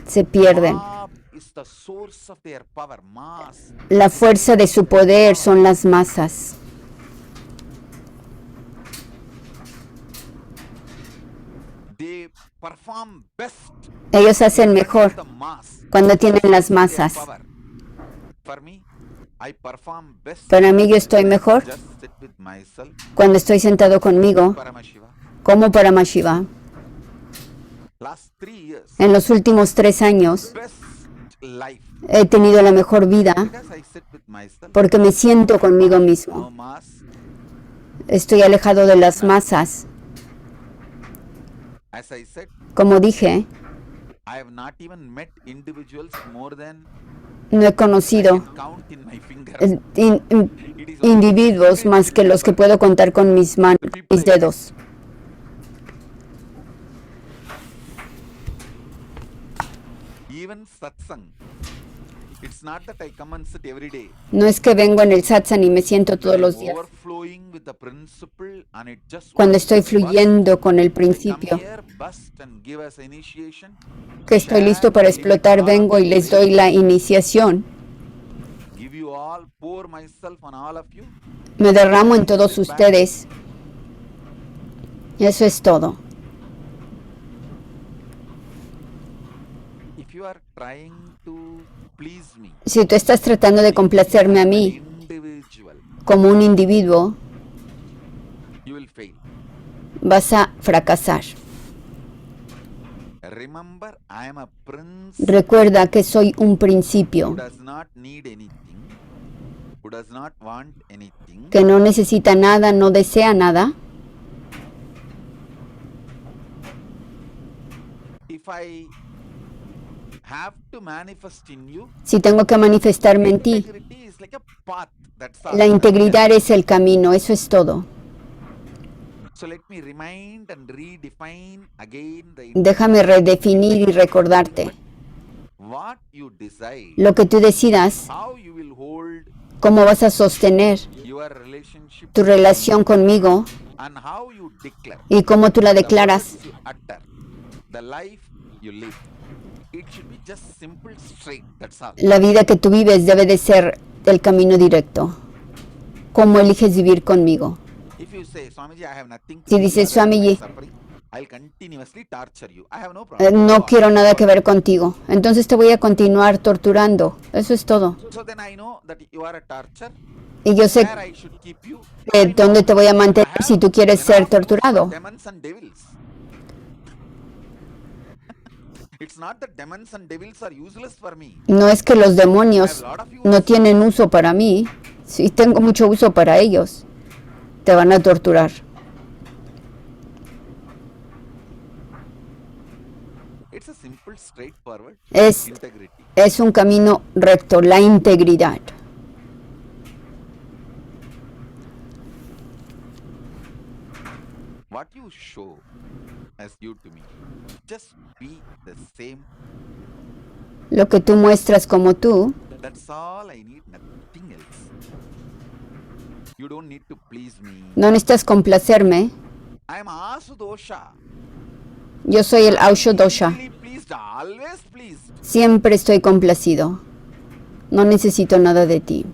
se pierden. mob is the source of their power. Mass. La fuerza de su poder son las masas. They perform best Ellos hacen mejor the mass. cuando tienen las masas. Power. For me, I perform best. Para mí yo estoy mejor Just sit with myself. cuando estoy sentado conmigo, Paramashiva. como Paramashiva. Last 3 years, En los últimos 3 años best life. he tenido la mejor vida Because I sit with myself. porque me siento conmigo mismo. No mass. Estoy alejado de las masas. As I said, Como dije, I have not even met individuals more than no he conocido count in my finger. individuos más que los que puedo contar con mis manos, mis dedos. Even satsang. It's not that I come and sit every day. No es que vengo en el satsang y me siento todos los días. Overflowing with the principle and it just Cuando wants estoy to fluyendo con el burst. Come principio, here, bust and give us initiation. que estoy listo para explotar, vengo y les doy la iniciación. Give you all, pour myself on all of you. Me derramo en todos ustedes. Eso es todo. If you are trying to please me, Si tú estás tratando de complacerme a mí individual, como un individuo, you will fail. vas a fracasar. Remember, I am a prince Recuerda que soy un who principio, does not need anything, who does not want anything. que no necesita nada, no desea nada. If I have to manifest in you, Si tengo que manifestarme en ti, integrity is like a path. That's all. la integridad es el camino, eso es todo. So let me remind and redefine again the Déjame redefinir y recordarte. what you decide, Lo que tú decidas, how you will hold cómo vas a sostener your your relationship tu relación conmigo and how you declare y cómo tú la the declaras, words you utter, the life you live. It should be just simple, straight. That's all. la vida que tú vives debe de ser el camino directo. ¿Cómo eliges vivir conmigo? If you say, Swamiji, I have nothing to Si do dices, other than my Swamiji, suffering, I'll continuously torture you. I have no problem. Go no on. quiero nada que ver contigo, entonces te voy a continuar torturando. Eso es todo. So then I know that you are a torture. Y yo sé Where I should keep you. dónde te voy a I mantener have si tú quieres ser enough use for torturado. demons and devils. It's not that demons and devils are useless for me. No es que los demonios no tienen uso para mí, sí tengo mucho uso para ellos. Te van a torturar. It's a simple, straightforward Es integrity. Es un camino recto, la integridad. What you show as you to me, just be the same. Lo que tú muestras como tú, That's all I need, nothing else. You don't need to please me. no necesitas complacerme. I am Asudosha. Yo soy el Ausho Dosha. Easily pleased, always pleased. Siempre estoy complacido. No necesito nada de ti.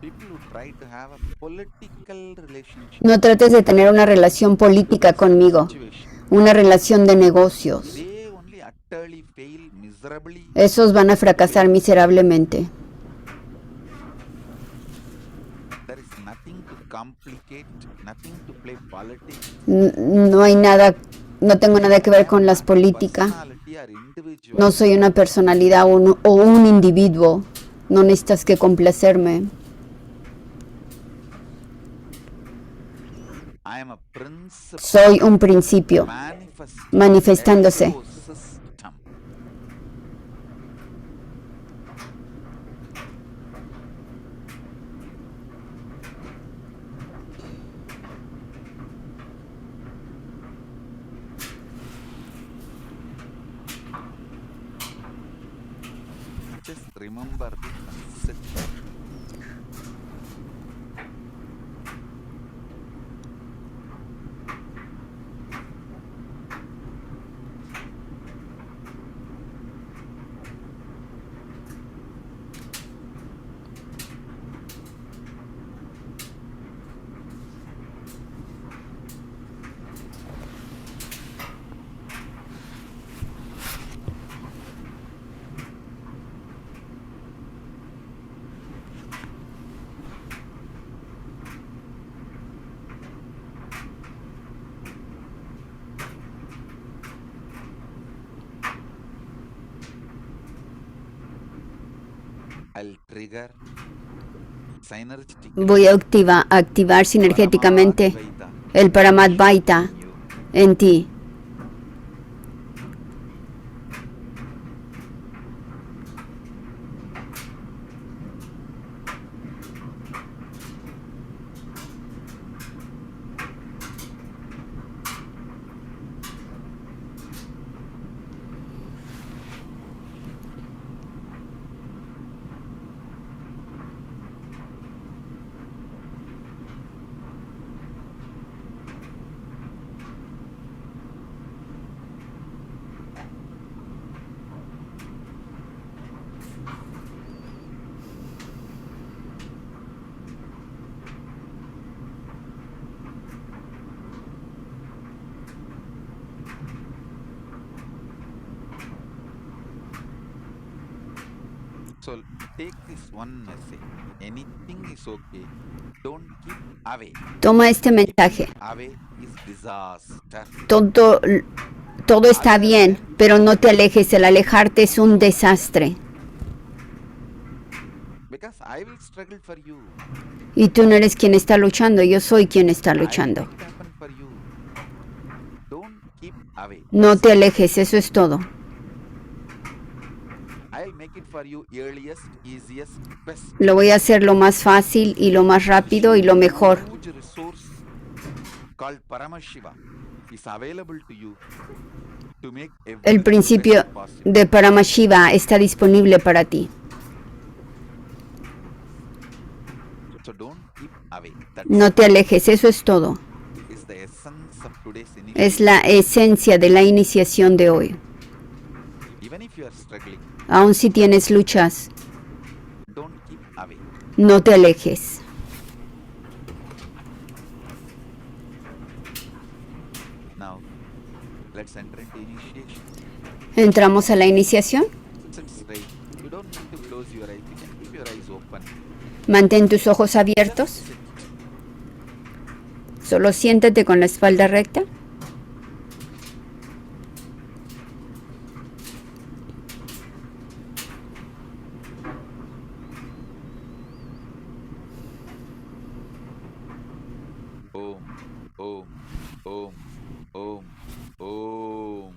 People who try to have a political relationship No trates de tener una relación política conmigo, situation, una relación de negocios. they only utterly fail miserably. Esos van a fracasar miserablemente. There is nothing to complicate, nothing to play politics. No hay nada, no tengo nada que ver con las políticas. Personality or individual. No soy una personalidad o un individuo. No necesitas que complacerme. I am a principle Soy un principio manifestándose. ecosystem. Just remember this and sit. I'll trigger synergetic Voy a activar sinergéticamente Paramadvaita el Paramadvaita in you. en ti. So take this one message. Anything is okay. Don't keep away. Toma este mensaje. Away is disaster. Todo está bien, pero no te alejes. El alejarte es un desastre. Because I will struggle for you. Y tú no eres quien está luchando, yo soy quien está I will luchando. make it happen for you. Don't keep away. No te alejes, eso es todo. I'll make it for you earliest, easiest, best. Lo voy a hacer lo más fácil y lo más rápido y lo mejor. Huge resource called Paramashiva is available to you to make El everything principio best possible. de Paramashiva está disponible para ti. So don't keep away. That No te alejes, eso es todo. is the essence of today's Es initiative. la esencia de la iniciación de hoy. Even if you are struggling, Aun si tienes luchas, don't keep away. no te alejes. Now, let's enter into initiation. Entramos a la iniciación. Sit straight. You don't need to close your eyes. You can keep your eyes open. Mantén tus ojos abiertos. Sit. Solo siéntate con la espalda recta. Om, om, om, om, om.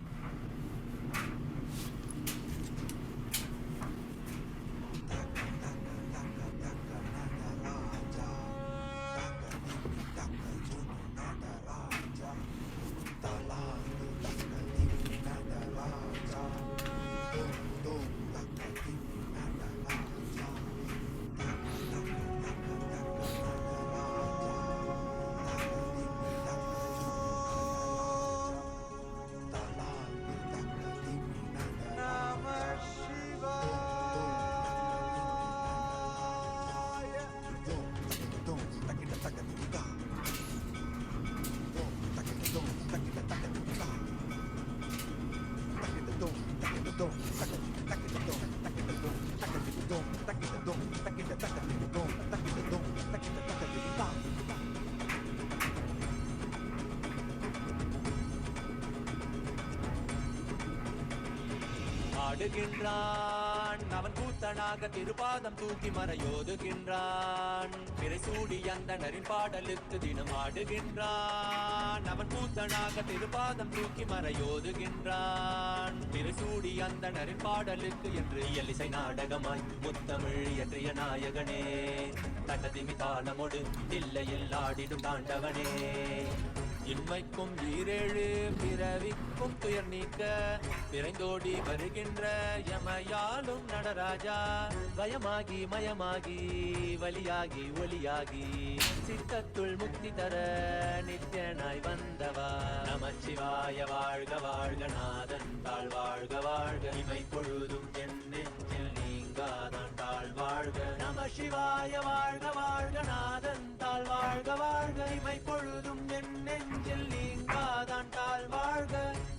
ஆடுகின்றான் அவன் கூத்தனாக திருப்பாதம் தூக்கி மறையோதுகின்றான் பிறை சூடி அந்தணரின் பாடலுக்கு தினம் ஆடுகின்றான் அவன் கூத்தனாக திருப்பாதம் தூக்கி மறையோதுகின்றான் பிறை சூடி அந்தணரின் பாடலுக்கு என்று இயலிசை நாடகமாய் முத்தமிழ் இயற்றிய நாயகனே தகதிமி தாளமொடு தில்லையில் ஆடிடும் தாண்டவனே இன்மைக்கும் ஈரேழு பிறவிக்கும் துயர் நீக்க விரைந்தோடி வருகின்ற யமயாலும் நடராஜா பயமாகி மயமாகி வலியாகி ஒலியாகி சித்தத்துள் முக்தி தர நித்யனாய் வந்தவா நமச்சிவாய வாழ்க வாழ்க நாதன் தாழ் வாழ்க வாழ்க இமை பொழுதும் என் நெஞ்சில் நீங்காதான் தாழ் வாழ்க நம சிவாய வாழ்க வாழ்க நாதன் தாழ் வாழ்க வாழ்க இமை பொழுதும் என் நெஞ்சில் நீங்காதான் தாழ் வாழ்க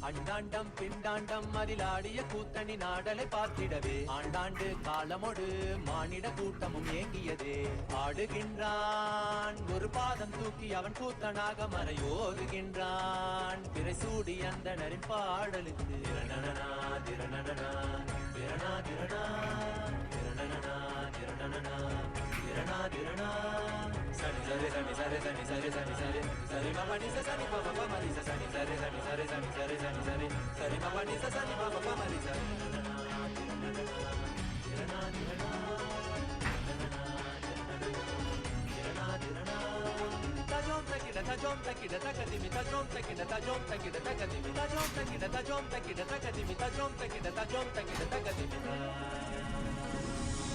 அண்டாண்டம் பிண்டாண்டம் அதிலாடிய கூத்தணி நாடலை பார்த்திடவே ஆண்டாண்டு காலமொடு மானிட கூட்டமும் ஏங்கியதே ஆடுகின்றான் ஒரு பாதம் தூக்கி அவன் கூத்தனாக மறையோதுகின்றான் பிறை சூடி அந்தணரின் பாடலுக்கு திரணனா திரணனா திரணா திரணா திரணனா திரணனா திரணா திரணா சனி சரி சனி சரி சனி சரி சனி சரி சரி மபனி சனி பப மரி சனி சரி சனி சரி சனி சரி சனி சரி சரி மபனி சனி பப மரி சனி திரணா திரணா திரணா திரணா tajom takida takadimi tajom takida takadimi tajom takida takadimi tajom takida takadimi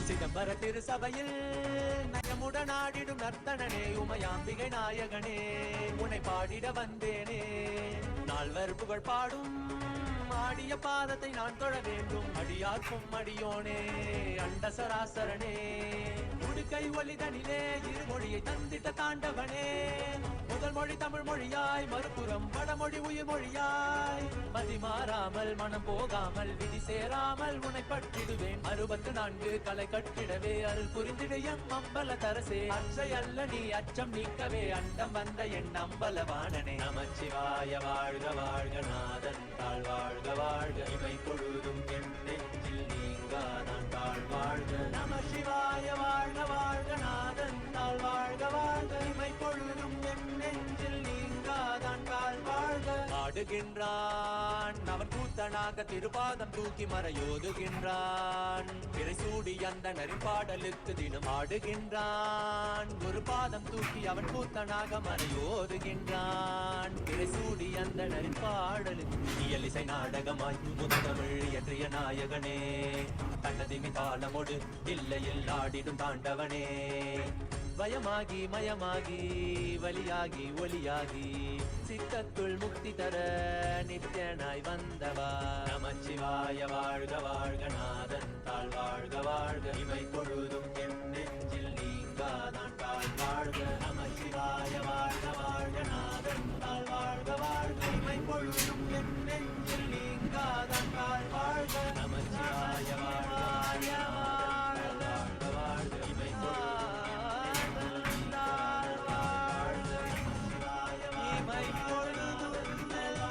சிதம்பர திருசபையில் நயமுடன் ஆடிடும் நர்த்தனனே உமையாம்பிகை நாயகனே உன்னை பாடிட வந்தேனே நால்வர் புகழ் பாடும் ஆடிய பாதத்தை நான் தொழ வேண்டும் அடியார்க்கும் அடியோனே அண்ட சராசரனே இடுக்கை ஒலிதனிலே இருமொழியை தந்திட்ட தாண்டவனே முதல் மொழி தமிழ் மொழியாய் மறுபுறம் வடமொழி உயிர் மொழியாய் மதி மாறாமல் மனம் போகாமல் விதி சேராமல் உன்னை பற்றிடுவேன் 64 கலை கட்டிடவே அருள் புரிந்திடு எம் அம்பல தரசே அச்சை அல்ல நீ அச்சம் நீக்கவே அண்டம் வந்த என் அம்பலவாணனே நமச்சிவாய வாழ்க வாழ்க நாதன் தாழ் வாழ்க வாழ்க இமை பொழுதும் என் நெஞ்சில் நீங்காதான் தாழ் வாழ்க நமசிவாய வாழ்க வாழ்க நாதன் தாழ் வாழ்க வாழ்க இமை பொழுதும் என் நெஞ்சில் நீங்காதான் தாழ் வாழ்க ஆடுகின்றான் அவன் கூத்தனாக திருப்பாதம் தூக்கி மறையோதுகின்றான் பிறை சூடி அந்த நரிப்பாடலுக்கு தினம் ஆடுகின்றான் ஒரு பாதம் தூக்கி அவன் கூத்தனாக மறையோதுகின்றான் பிறை சூடி அந்த நரிப்பாடலுக்கு இயலிசை நாடகமாய் முத்தமிழ் இயற்றிய நாயகனே தன்னதிமி தாளமோடு இல்லையில் ஆடிடும் தாண்டவனே வயமாகி மயமாகி வலியாகி ஒலியாகி சித்தத்துள் முக்தி தர நித்யனாய் வந்தவா நமச்சிவாய வாழ்க வாழ்க நாதன் தாழ் வாழ்க வாழ்க இமை பொழுதும் என் நெஞ்சில் நீங்காதான் தாழ் வாழ்க நமச்சிவாய வாழ்க வாழ்க நாதன் தாழ் வாழ்க வாழ்க இமை பொழுதும் என் நெஞ்சில் நீங்காதான் தாழ் வாழ்க நமச்சிவாய வாழ்க வாழ்க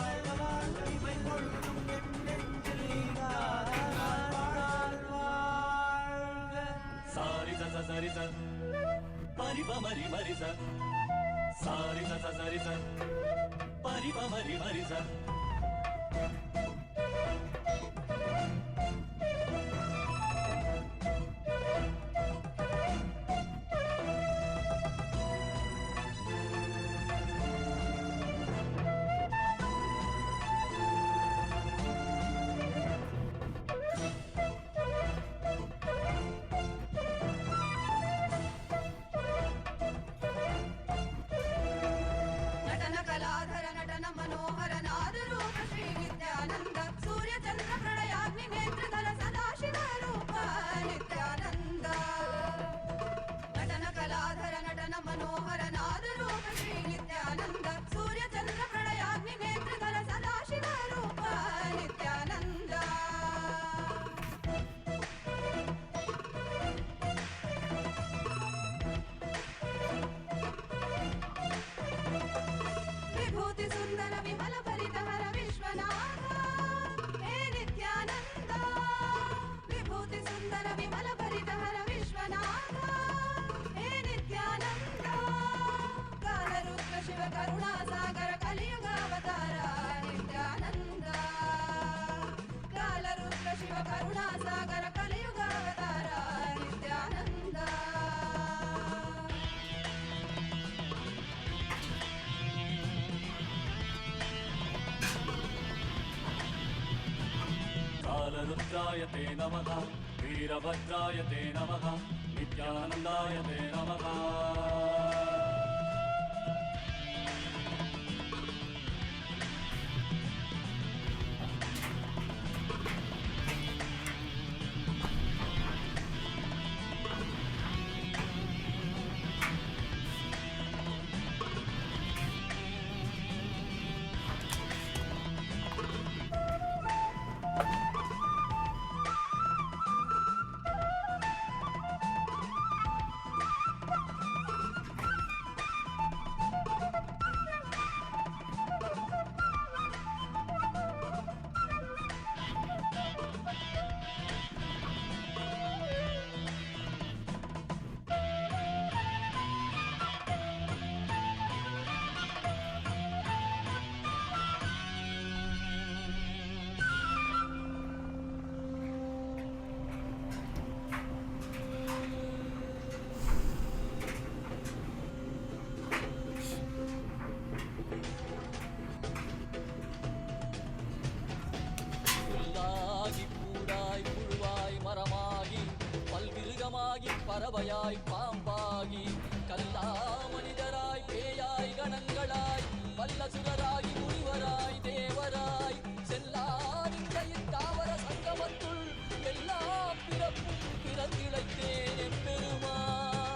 வாழ்க வாழ்க இமை பொழுதும் சரி ச பரிப மரி மரி ச சாரி ச சரி ச பரிப மரி மரி ச करुणासागर कलियुगावतार नित्यानंद कालरुद्र शिव करुणासागर कलियुगावतार नित्यानंद कालरुद्राय ते नमः वीरभद्राय ते नमः नित्यानन्दाय ते नमः பறவையாய் பாம்பாகி கல்லா மனிதராய் பேயாய் கணங்களாய் வல்லசுரராகி முனிவராய் தேவராய் செல்லாதிந்த தாவர சங்கமத்துள் எல்லா பிறப்பும் பிறந்திழைத்தேன் எம்பெருமான்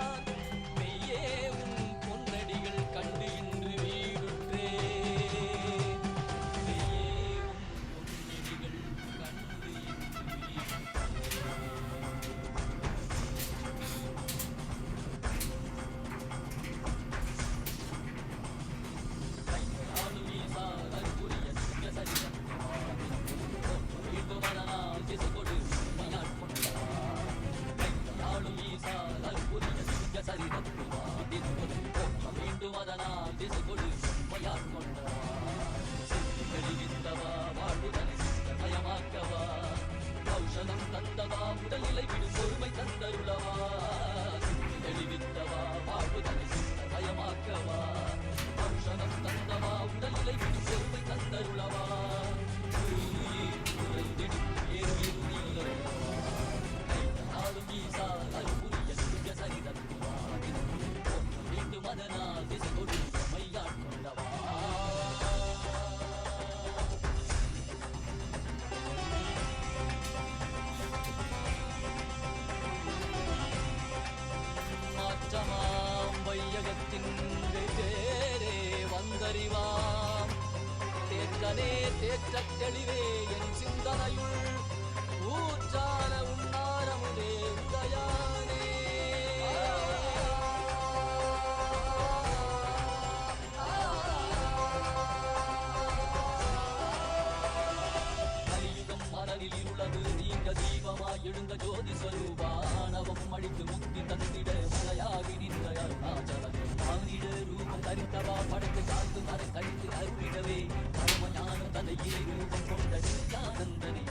அதனில் இருளது நீங்க தீபமாய் எழுந்த ஜோதி ஸ்வரூபானவம் அழித்து முக்தி தந்திட மலையாகி நின்ற அருணாச்சலம் மானிட ரூபம் தரித்தவா படைத்து காத்து மறை கழித்து அருளிடவே பரமஞானம் தன்னை இறை ரூபம் கொண்ட நித்யானந்தனை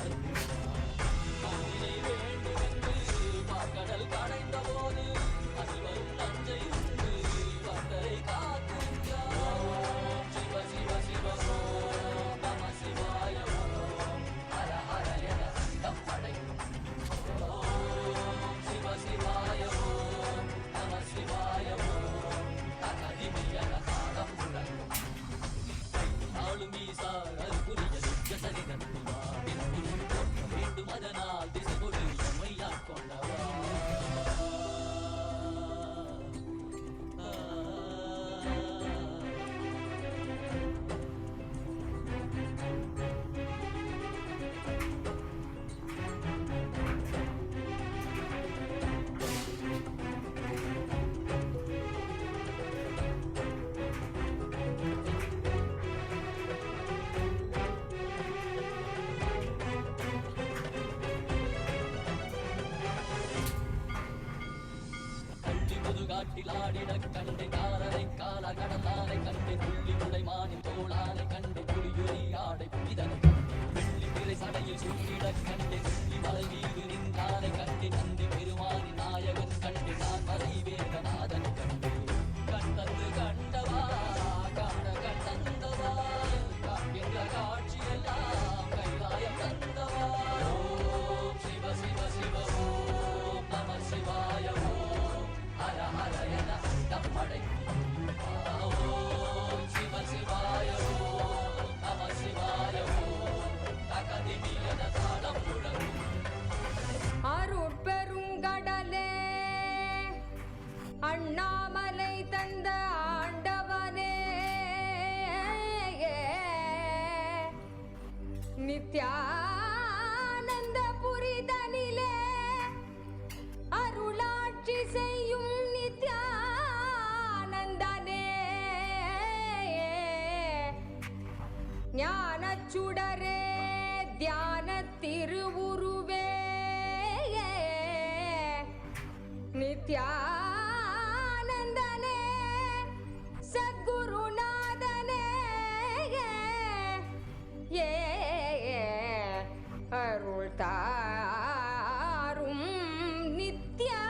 அருளினை வேண்டுமென்று பார்க்கடல் கடைந்த போது அதில் வரும் நஞ்சை உண்டு பக்தரை காத்திருந்தார் சிவ சிவ சிவ ஓம் நம சிவாய ஓம் ஹர ஹர என சத்தம் படைக்கும் ஓம் சிவ சிவாய ஓம் நம சிவாய ஓம் தகதிமை என தாளம் முழங்கும் நாளும் ஈசா அருகுரிய நித்ய சரிதத்துவா பின்புறும் போற்ற வேண்டும் அதனால் திசை கொடு எம்மையாட் கொண்டவா கள்ளி முதுகாட்டில் ஆடிடக் கண்டே காலரை கால கடலாரை கண்டே புள்ளி முளைமானின் தோளானை கண்டே புலியுரி ஆடை புனிதனை கண்டே வெள்ளி திரை சடையில் சூடிடக் கண்டே வெள்ளி மலை மீது நின்றானை கண்டே நந்தி பெருமானின் நாயகன் கண்டே நான் மறை வேதநாதன் கண்டே கண்டது கண்டவா காண கண்டந்தவா காண்கின்ற காட்சியெல்லாம் கைலாயம் தந்தவா ஓம் சிவ சிவ சிவ ஓம் நம சிவாய ஓம் ஹர ஹர என அண்டம் படைக்கும் ஓம் சிவ சிவாய ஓம் நம சிவாய ஓம் தகதிமி என தாளம் முழங்கும் அருட்பெருங்கடலே அண்ணாமலை தந்த ஆண்டவனே நித்யானந்த புரிதனிலே அருளாட்சி செய்யும் நித்யானந்தனே ஞானச்சுடரே தியான திருவுருவே நித்யானந்தனே சத்குருநாதனே ஏ அருள் தாரும் நித்யானந்தனே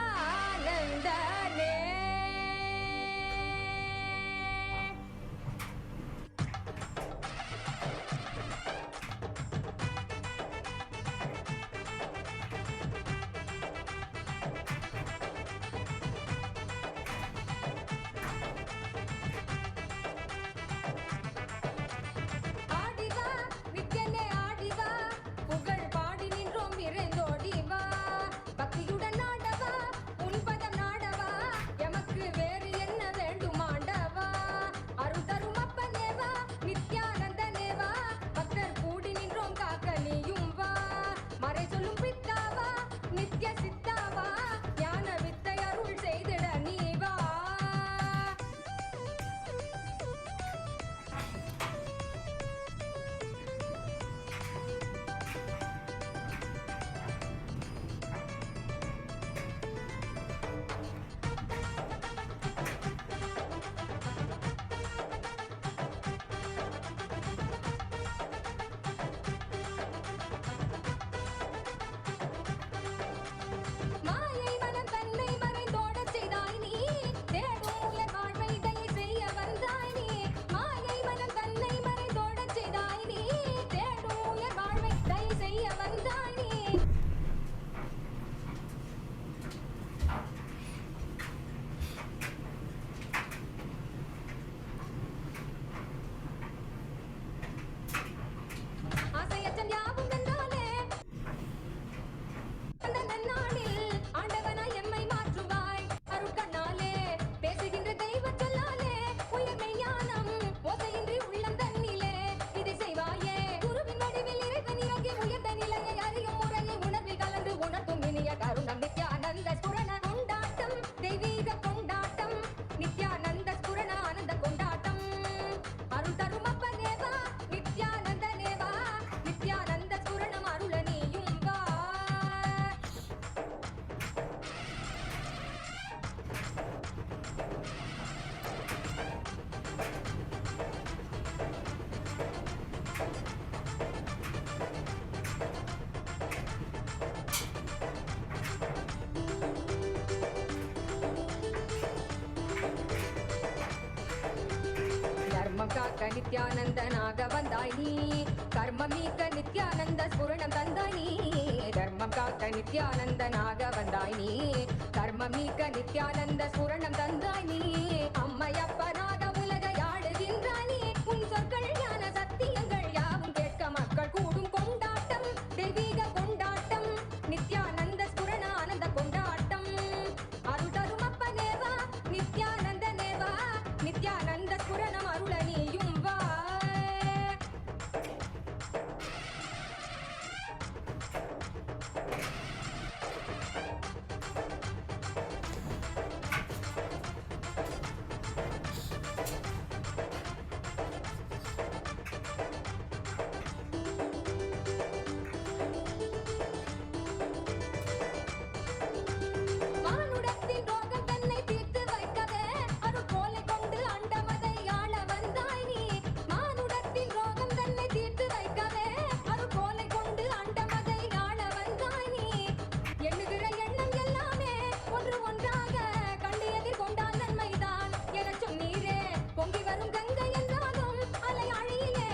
நித்யானந்தனாக வந்தாய் நீ கர்மம் நீக்க நித்யானந்த ஸ்புரணம் தந்தாய் நீ தர்மம் காக்க நித்யானந்தனாக வந்தாய் நீ கர்மம் நீக்க நித்யானந்த ஸ்புரணம் தந்தாய் நீ அம்மையப்பனாக உலகை ஆளுகின்றாய் நீ உன் சொற்கள் ஞான சத்தியங்கள் யாவும் கேட்க மக்கள் கூடும் கொண்டாட்டம் தெய்வீக கொண்டாட்டம் நித்யானந்த ஸ்புரண ஆனந்த கொண்டாட்டம் அருள் தரும் அப்பனேவா நித்யானந்த நேவா நித்யானந்த ஸ்புரணம் அருள நீயும் வா மானுடத்தின் ரோகம் தன்னை தீர்த்து வைக்கவே அருள் கோலை கொண்டு அண்டமதை ஆள வந்தாய் நீ மானுடத்தின் ரோகம் தன்னை தீர்த்து வைக்கவே அருள் கோலை கொண்டு அண்டமதை ஆள வந்தாய் நீ எண்ணுகிற எண்ணம் எல்லாமே ஒன்று ஒன்றாக கண்டு எதிர்கொண்டால் நன்மைதான் எனச் சொன்னீரே பொங்கி வரும் கங்கை என்றாலும் அலை அழியிலே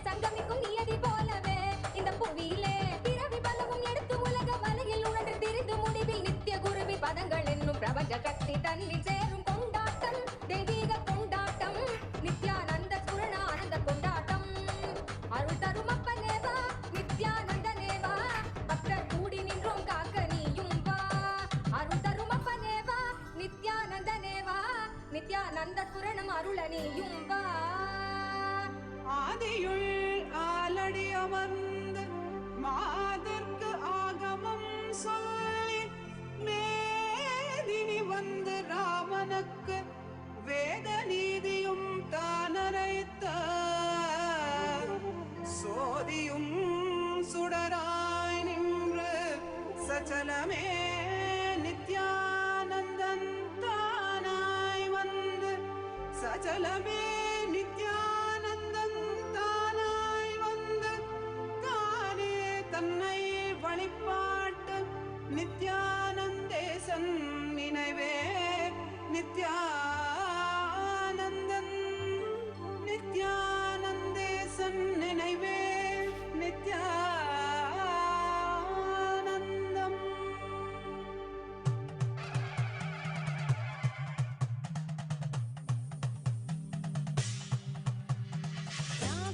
சங்கமிக்கும் நியதி போலவே இந்த புவியிலே பிறவி பலவும் எடுத்து உலக வலையில் உழன்று திரிந்து முடிவில் நித்திய குருவி பதங்கள் என்னும் பிரபஞ்ச கத்தி தன்னில் சேரும் கொண்டாட்டம் தெய்வீக கொண்டாட்டம் நித்யானந்த ஸ்புரண ஆனந்த கொண்டாட்டம் அருள் தரும் அப்பனேவா நித்யானந்த நேவா பக்தர் கூடி நின்றோம் காக்க நீயும் வா அருள் தரும் அப்பனேவா நித்யானந்த நேவா நித்யானந்த ஸ்புரணம் அருள நீயும் வா ஆதியுள் ஆலடி அமர்ந்து மாதர்க்கு ஆகமம் சொல்லி மேதினி வந்து ராமனுக்கு வேத நீதியும் தானரைத்த சோதியும் சுடராய் நின்று சச்சலமே நித்யானந்தன் தானாய் வந்து சச்சலமே நித்யானந்தன் தானாய் வந்து தானே தன்னை வழிபாட்டு நித்யானந்தேசன் நினைவே நித்யானந்தன் நித்யானந்தேசன் நினைவே நித்யானந்தம்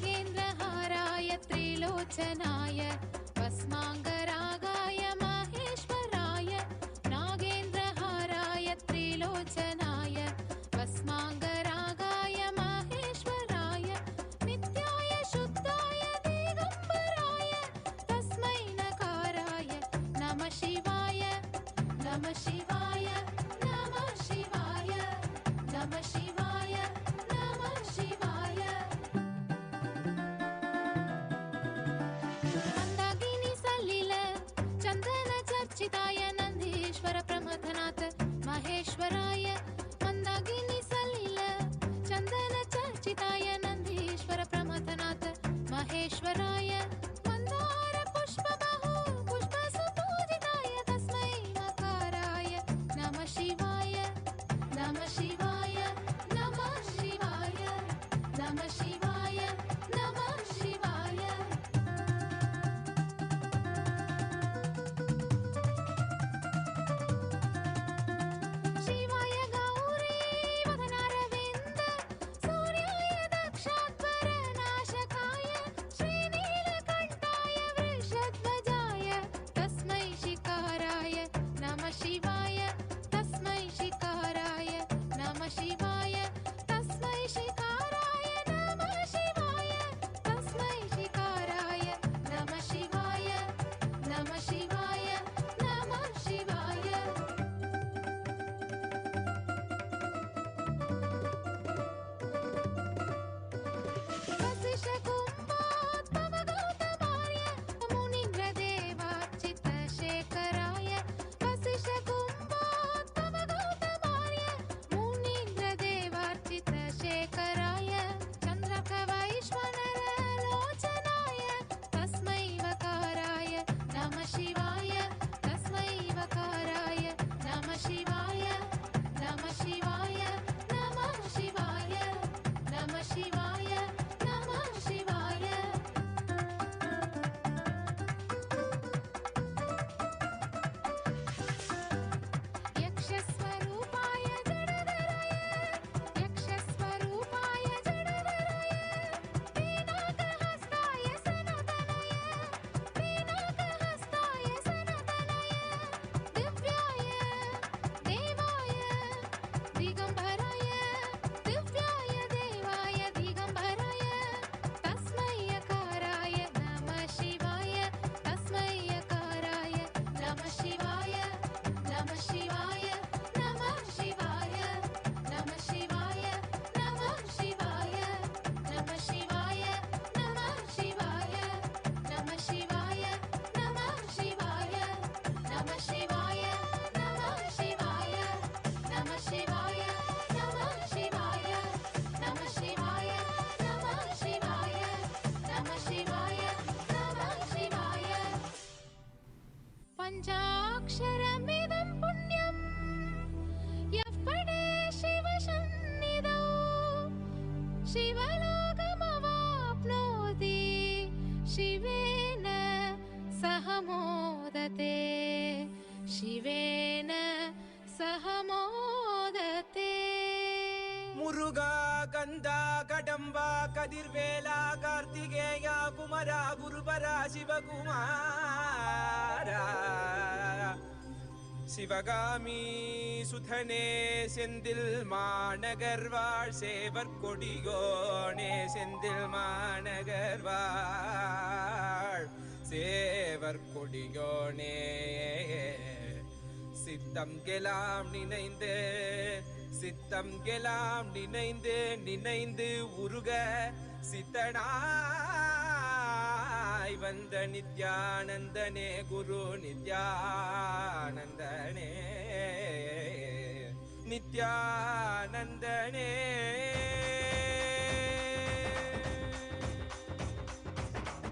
नागेन्द्रहाराय त्रिलोचनाय भस्माङ्गरागाय माहेश्वराय नागेन्द्रहाराय त्रिलोचनाय भस्माङ्गरागाय माहेश्वराय नित्याय शुद्धाय दिगम्बराय तस्मै नकाराय नमः शिवाय नमः शिवाय नमः शिवाय नमः शिवाय नमः शिवाय ಮಂದಾಗಿನಿ ಸಲ್ಲಿಲ ಚಂದನ ಚರ್ಚಿತಾಯ ನಂದೀಶ್ವರ ಪ್ರಮಥನಾಥ ಮಹೇಶ್ವರಾಯ ಮಂದಾಗಿನಿ ಸಲ್ಲಿಲ ಚಂದನ ಚರ್ಚಿತಾಯ ನಂದೀಶ್ವರ ಪ್ರಮಥನಾಥ ಮಹೇಶ್ವರಾಯ ಮಂದಾರ ಪುಷ್ಪ ಬಹು ಪುಷ್ಪ ಸುಪೂಜಿತಾಯ ತಸ್ಮೈ ಮಕಾರಾಯ ನಮಃ ಶಿವಾಯ ನಮಃ ಶಿವಾಯ ನಮಃ ಶಿವಾಯ ನಮಃ ಶಿವಾಯ ನಮಃ ಶಿವಾಯ शिवाय पञ्चाक्षरमिदं पुण्यं यः पठे शिवसन्निधौ शिवलोकमवाप्नोति शिवेन सह मोदते शिवेन सह मोदते முருகா கந்தா கடம்பா கதிர்வேலா கார்த்திகேயா குமரா குருபரா சிவகுமாரா சிவகாமி சுதனே செந்தில் மாநகர் வாழ் சேவர் கொடியோனே செந்தில் மாநகர் வாழ் சேவர் கொடியோனே சித்தம் கெலாம் நினைந்து சித்தம் கெலாம் நினைந்து நினைந்து உருக சித்தனாய் வந்த நித்யானந்தனே குரு நித்யானந்தனே நித்யானந்தனே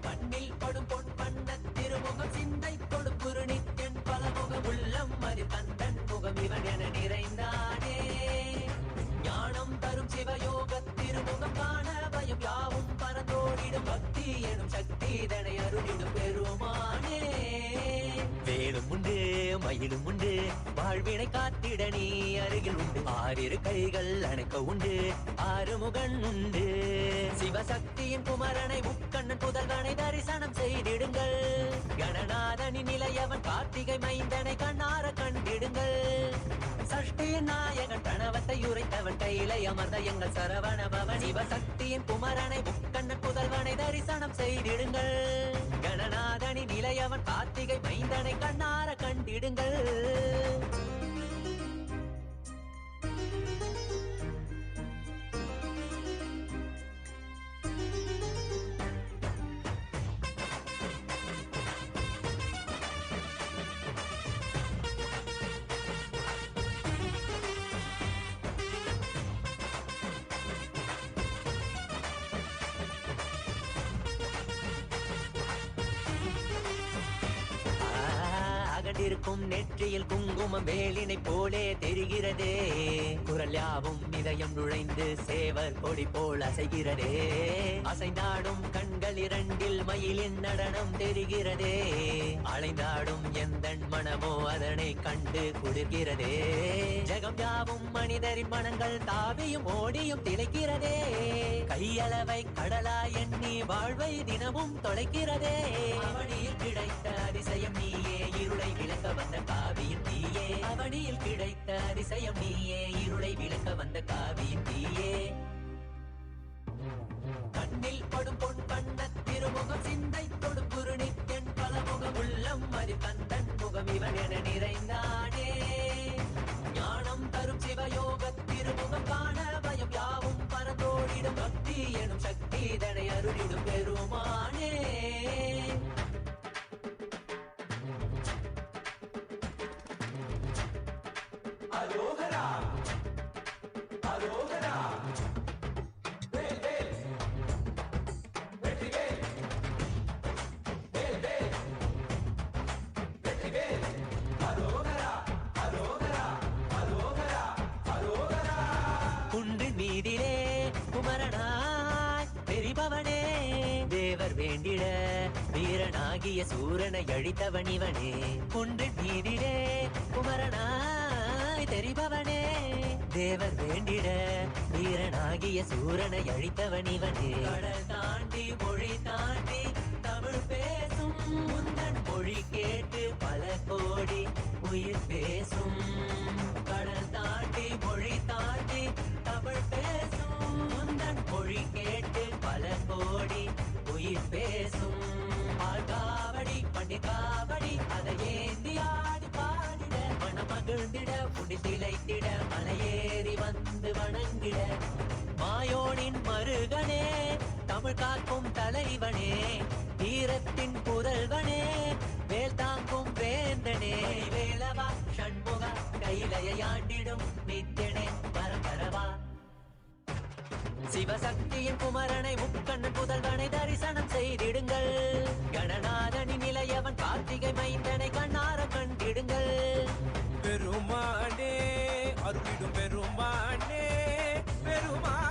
கண்ணில் படும் பொன் வண்ண திருமுகம் சிந்தை தொடும் குரு நித்யன் பலமுகம் உள்ளம் மறி கந்தன் முகம் இவன் என நிறைந்தானே ஞானம் தரும் சிவயோக திருமுகம் காண பயம் யாவும் பரந்தோடிடும் பக்தி எனும் சக்தி இதனை அருளிடும் பெருமானே வேலும் உண்டு மயிலும் உண்டு வாழ்வினை காத்திட நீ அருகில் உண்டு ஆறிரு கைகள் அணைக்க உண்டு ஆறுமுகன் உண்டு சிவசக்தியின் குமரனை முக்கண்ணன் புதல்வனை தரிசனம் செய்திடுங்கள் கணநாதனின் நிலையவன் கார்த்திகை மைந்தனை கண்ணார கண்டிடுங்கள் சஷ்டியின் நாயகன் கணவத்தை உரைத்தவன் கையிலை அமர்ந்த எங்கள் சரவண பவன் சிவசக்தியின் குமரனை முக்கண்ணன் புதல்வனை தரிசனம் செய்திடுங்கள் கணநாதனின் நிலையவன் கார்த்திகை மைந்தனை கண்ணார கண்டிடுங்கள் அகண்டிருக்கும் நெற்றியில் குங்குமம் வேலினை போலே தெரிகிறதே குரல் யாவும் இதயம் நுழைந்து சேவர் கொடி போல் அசைகிறதே அசைந்தாடும் கண்கள் இரண்டில் மயிலின் நடனம் தெரிகிறதே அலைந்தாடும் எந்தன் மனமோ அதனை கண்டு குளிர்கிறதே ஜெகம் யாவும் மனிதரின் மனங்கள் தாவியும் ஓடியும் திளைக்கிறதே கையளவை கடலா எண்ணி வாழ்வை தினமும் தொலைக்கிறதே அவனியில் கிடைத்த அதிசயம் நீயே இருளை விளக்க வந்த காவியின் தீயே அவனியில் கிடைத்த அதிசயம் நீயே இருளை விளக்க வந்த காவியின் தீயே கண்ணில் படும் பொன் வண்ண திருமுகம் சிந்தை தொடும் குரு நித்யன் பலமுகம் உள்ளம் மறி கந்தன் முகம் இவன் என நிறைந்தானே ஞானம் தரும் சிவயோக திருமுகம் காண பயம் யாவும் பரந்தோடிடும் பக்தி எனும் சக்தி இதனை அருளிடும் பெருமானே அரோகரா அரோகரா வேல் வேல் வெற்றி வேல் வேல் வேல் வெற்றி வேல் அரோகரா அரோகரா அரோகரா அரோகரா குன்று மீதிலே குமரனாய் தெரிபவனே தேவர் வேண்டிட வீரனாகிய சூரனை அழித்தவன் இவனே குன்று மீதிலே குமரனாய் தெரிபவனே தேவர் வேண்டிட வீரனாகிய சூரனை அழித்தவன் இவனே கடல் தாண்டி மொழி தாண்டி தமிழ் பேசும் முந்தன் மொழி கேட்டு பல கோடி உயிர் பேசும் கடல் தாண்டி மொழி தாண்டி தமிழ் பேசும் முந்தன் மொழி கேட்டு பல கோடி உயிர் பேசும் காவடி பண்டி காவடி அதை ஏந்தி ஆடி பாடிட மனம் மகிழ்ந்திட புடி திளைத்திட மலையேறி வந்து வணங்கிட மாயோனின் மருகனே தமிழ் காக்கும் தலைவனே வீரத்தின் புதல்வனே வேல் தாங்கும் வேந்தனே வேலவா ஷண்முகா கையிலையாண்டிடும் நித்யனே பரபரவா சிவசக்தியின் குமரனை முக்கண்ணன் புதல்வனை தரிசனம் செய்திடுங்கள் கணநாதனின் நிலையவன் கார்த்திகை மைந்தனை கண்ணார அருளிடும் பெருமானே பெருமானே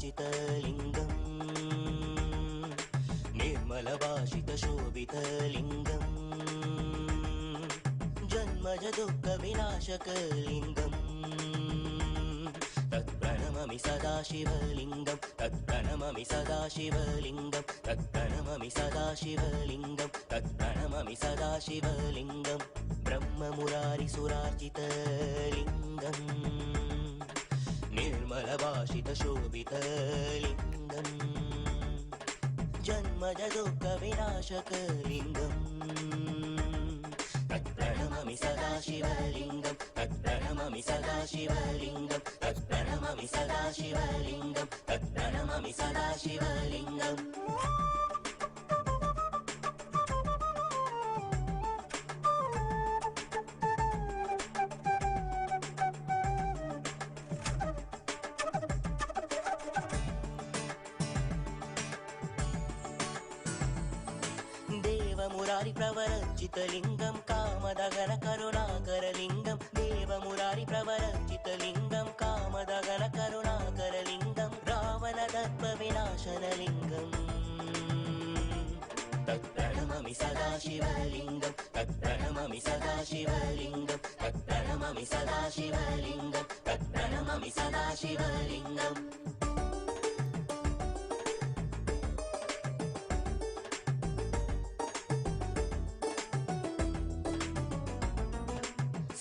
सुरार्चितलिङ्गम् निर्मलभाषितशोभितलिङ्गम् जन्मज दुःखविनाशकलिङ्गम् तत्प्रणममि सदा शिवलिङ्गं तत्प्रणममि सदा शिवलिङ्गं तत्प्रणममि सदा शिवलिङ्गं तत्प्रणममि सदा शिवलिङ्गं ब्रह्ममुरारिसुरार्चितलिङ्गम् निर्मलभाषितशोभितलिङ्गम् जन्मज दुःखविनाशकलिङ्गम् तत्प्रणममि सदा शिवलिङ्गं तत्प्रणममि सदा शिवलिङ्गं तत्प्रणममि सदा शिवलिङ्गं तत्प्रणममि सदा शिवलिङ्गम् देवमुरारि प्रवरचितलिङ्गं कामदगन करुणाकरलिङ्गं देवमुरारि प्रवरचितलिङ्गं कामदगन करुणाकरलिङ्गं रावणदर्पविनाशनलिङ्गम् तत्प्रणममि सदा शिवलिङ्गं तत्प्रणममि सदा शिवलिङ्गं तत्प्रणममि सदा शिवलिङ्गं तत्प्रणममि सदा शिवलिङ्गम्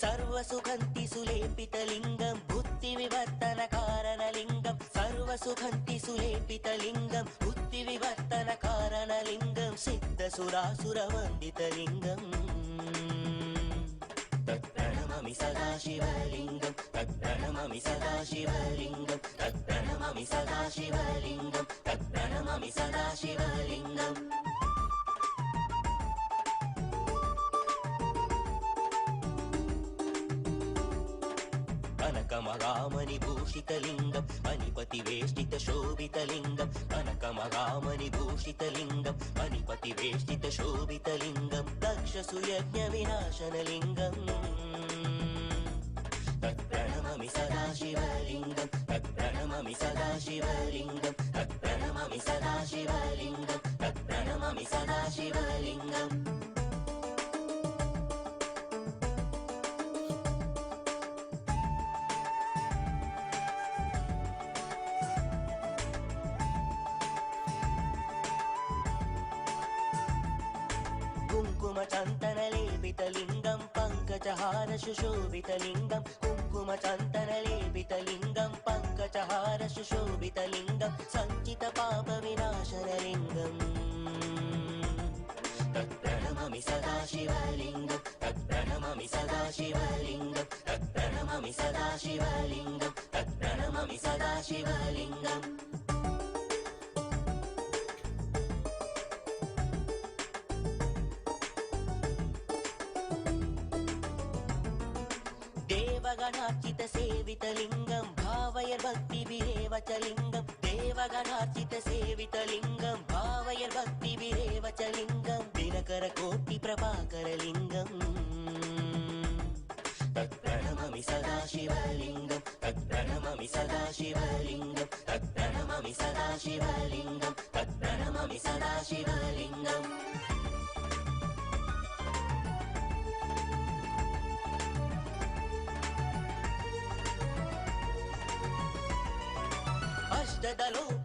सर्वसुखन्ति सुलेपितलिङ्गं बुद्धिविवर्तनकारणलिङ्गं सर्वसुखन्ति सुलेपितलिङ्गं बुद्धिविवर्तनकारणलिङ्गं सिद्धसुरासुरवन्दितलिङ्गम् तत्प्रणममि सदा शिवलिङ्गं तत्प्रणममि सदा शिवलिङ्गं तत्प्रणममि सदा शिवलिङ्गं तत्प्रणममि सदा शिवलिङ्गम् कनकमहामणिभूषितलिङ्गं मणिपतिवेष्टितशोभितलिङ्गं कनकमहामणिभूषितलिङ्गं मणिपतिवेष्टितशोभितलिङ्गं दक्षसुयज्ञविनाशनलिङ्गम् तत्प्रणममि सदा शिवलिङ्गं तत्प्रणममि सदा शिवलिङ्गं तत्प्रणममि सदा शिवलिङ्गं तत्प्रणममि सदा शिवलिङ्गम् कुङ्कुमचन्दनलेपितलिङ्गं पङ्कजहार सुशोभितलिङ्गं कुङ्कुमचन्दनलेपितलिङ्गं पङ्कजहार सुशोभितलिङ्गं सञ्चितपापविनाशनलिङ्गम् तत्प्रणममि सदा शिवलिङ्गं तत्प्रणममि सदा शिवलिङ्गं तत्प्रणममि सदा शिवलिङ्गं तत्प्रणममि सदा शिवलिङ्गम् देवगणार्चितसेवितलिङ्गं भावयर्भक्तिभिरेव च लिङ्गं देवगणार्चितसेवितलिङ्गं भावयर्भक्तिभिरेव च लिङ्गं दिनकरकोटिप्रभाकरलिङ्गम् तत्प्रणममि सदा शिवलिङ्गं तत्प्रणममि सदा शिवलिङ्गं तत्प्रणममि सदा शिवलिङ्गं तत्प्रणममि सदा शिवलिङ्गम्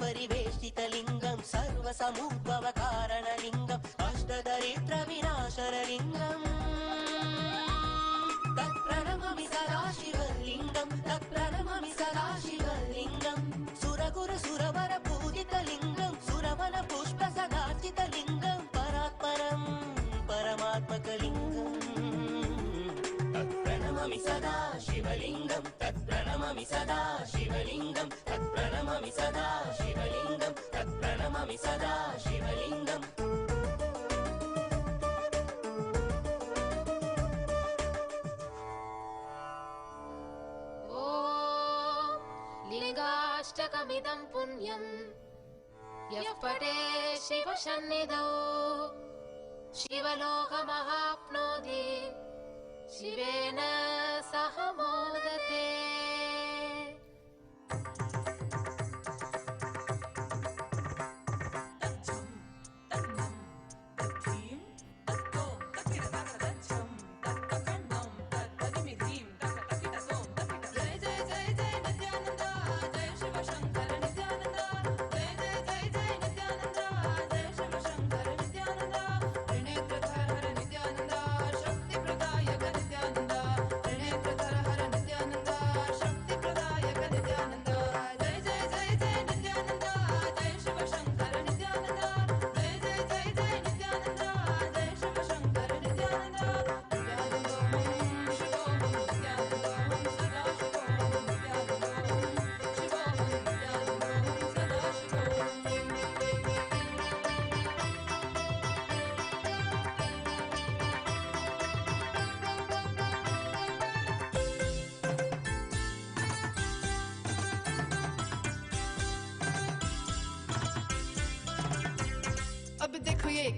अष्टदलोपरिवेष्टितलिङ्गं सर्वसमुद्भवकारणलिङ्गम् अष्टदरिद्रविनाशनलिङ्गम् तत्प्रणममि सदा शिवलिङ्गं तत्प्रणममि सदा शिवलिङ्गं सुरगुरुसुरवरपूजितलिङ्गं सुरवनपुष्पसदार्चितलिङ्गं परात्परं परमात्मकलिङ्गम् तत्प्रणममि सदा शिवलिङ्गं तत्प्रणममि सदा शिवलिङ्गं तत्प्रणममि सदा शिवलिङ्गं तत्प्रणममि सदा शिवलिङ्गम् ॐ लिङ्गाष्टकमिदं पुण्यं यः पठे शिवसन्निधौ शिवलोकमहाप्नोति शिवेन सह मोदते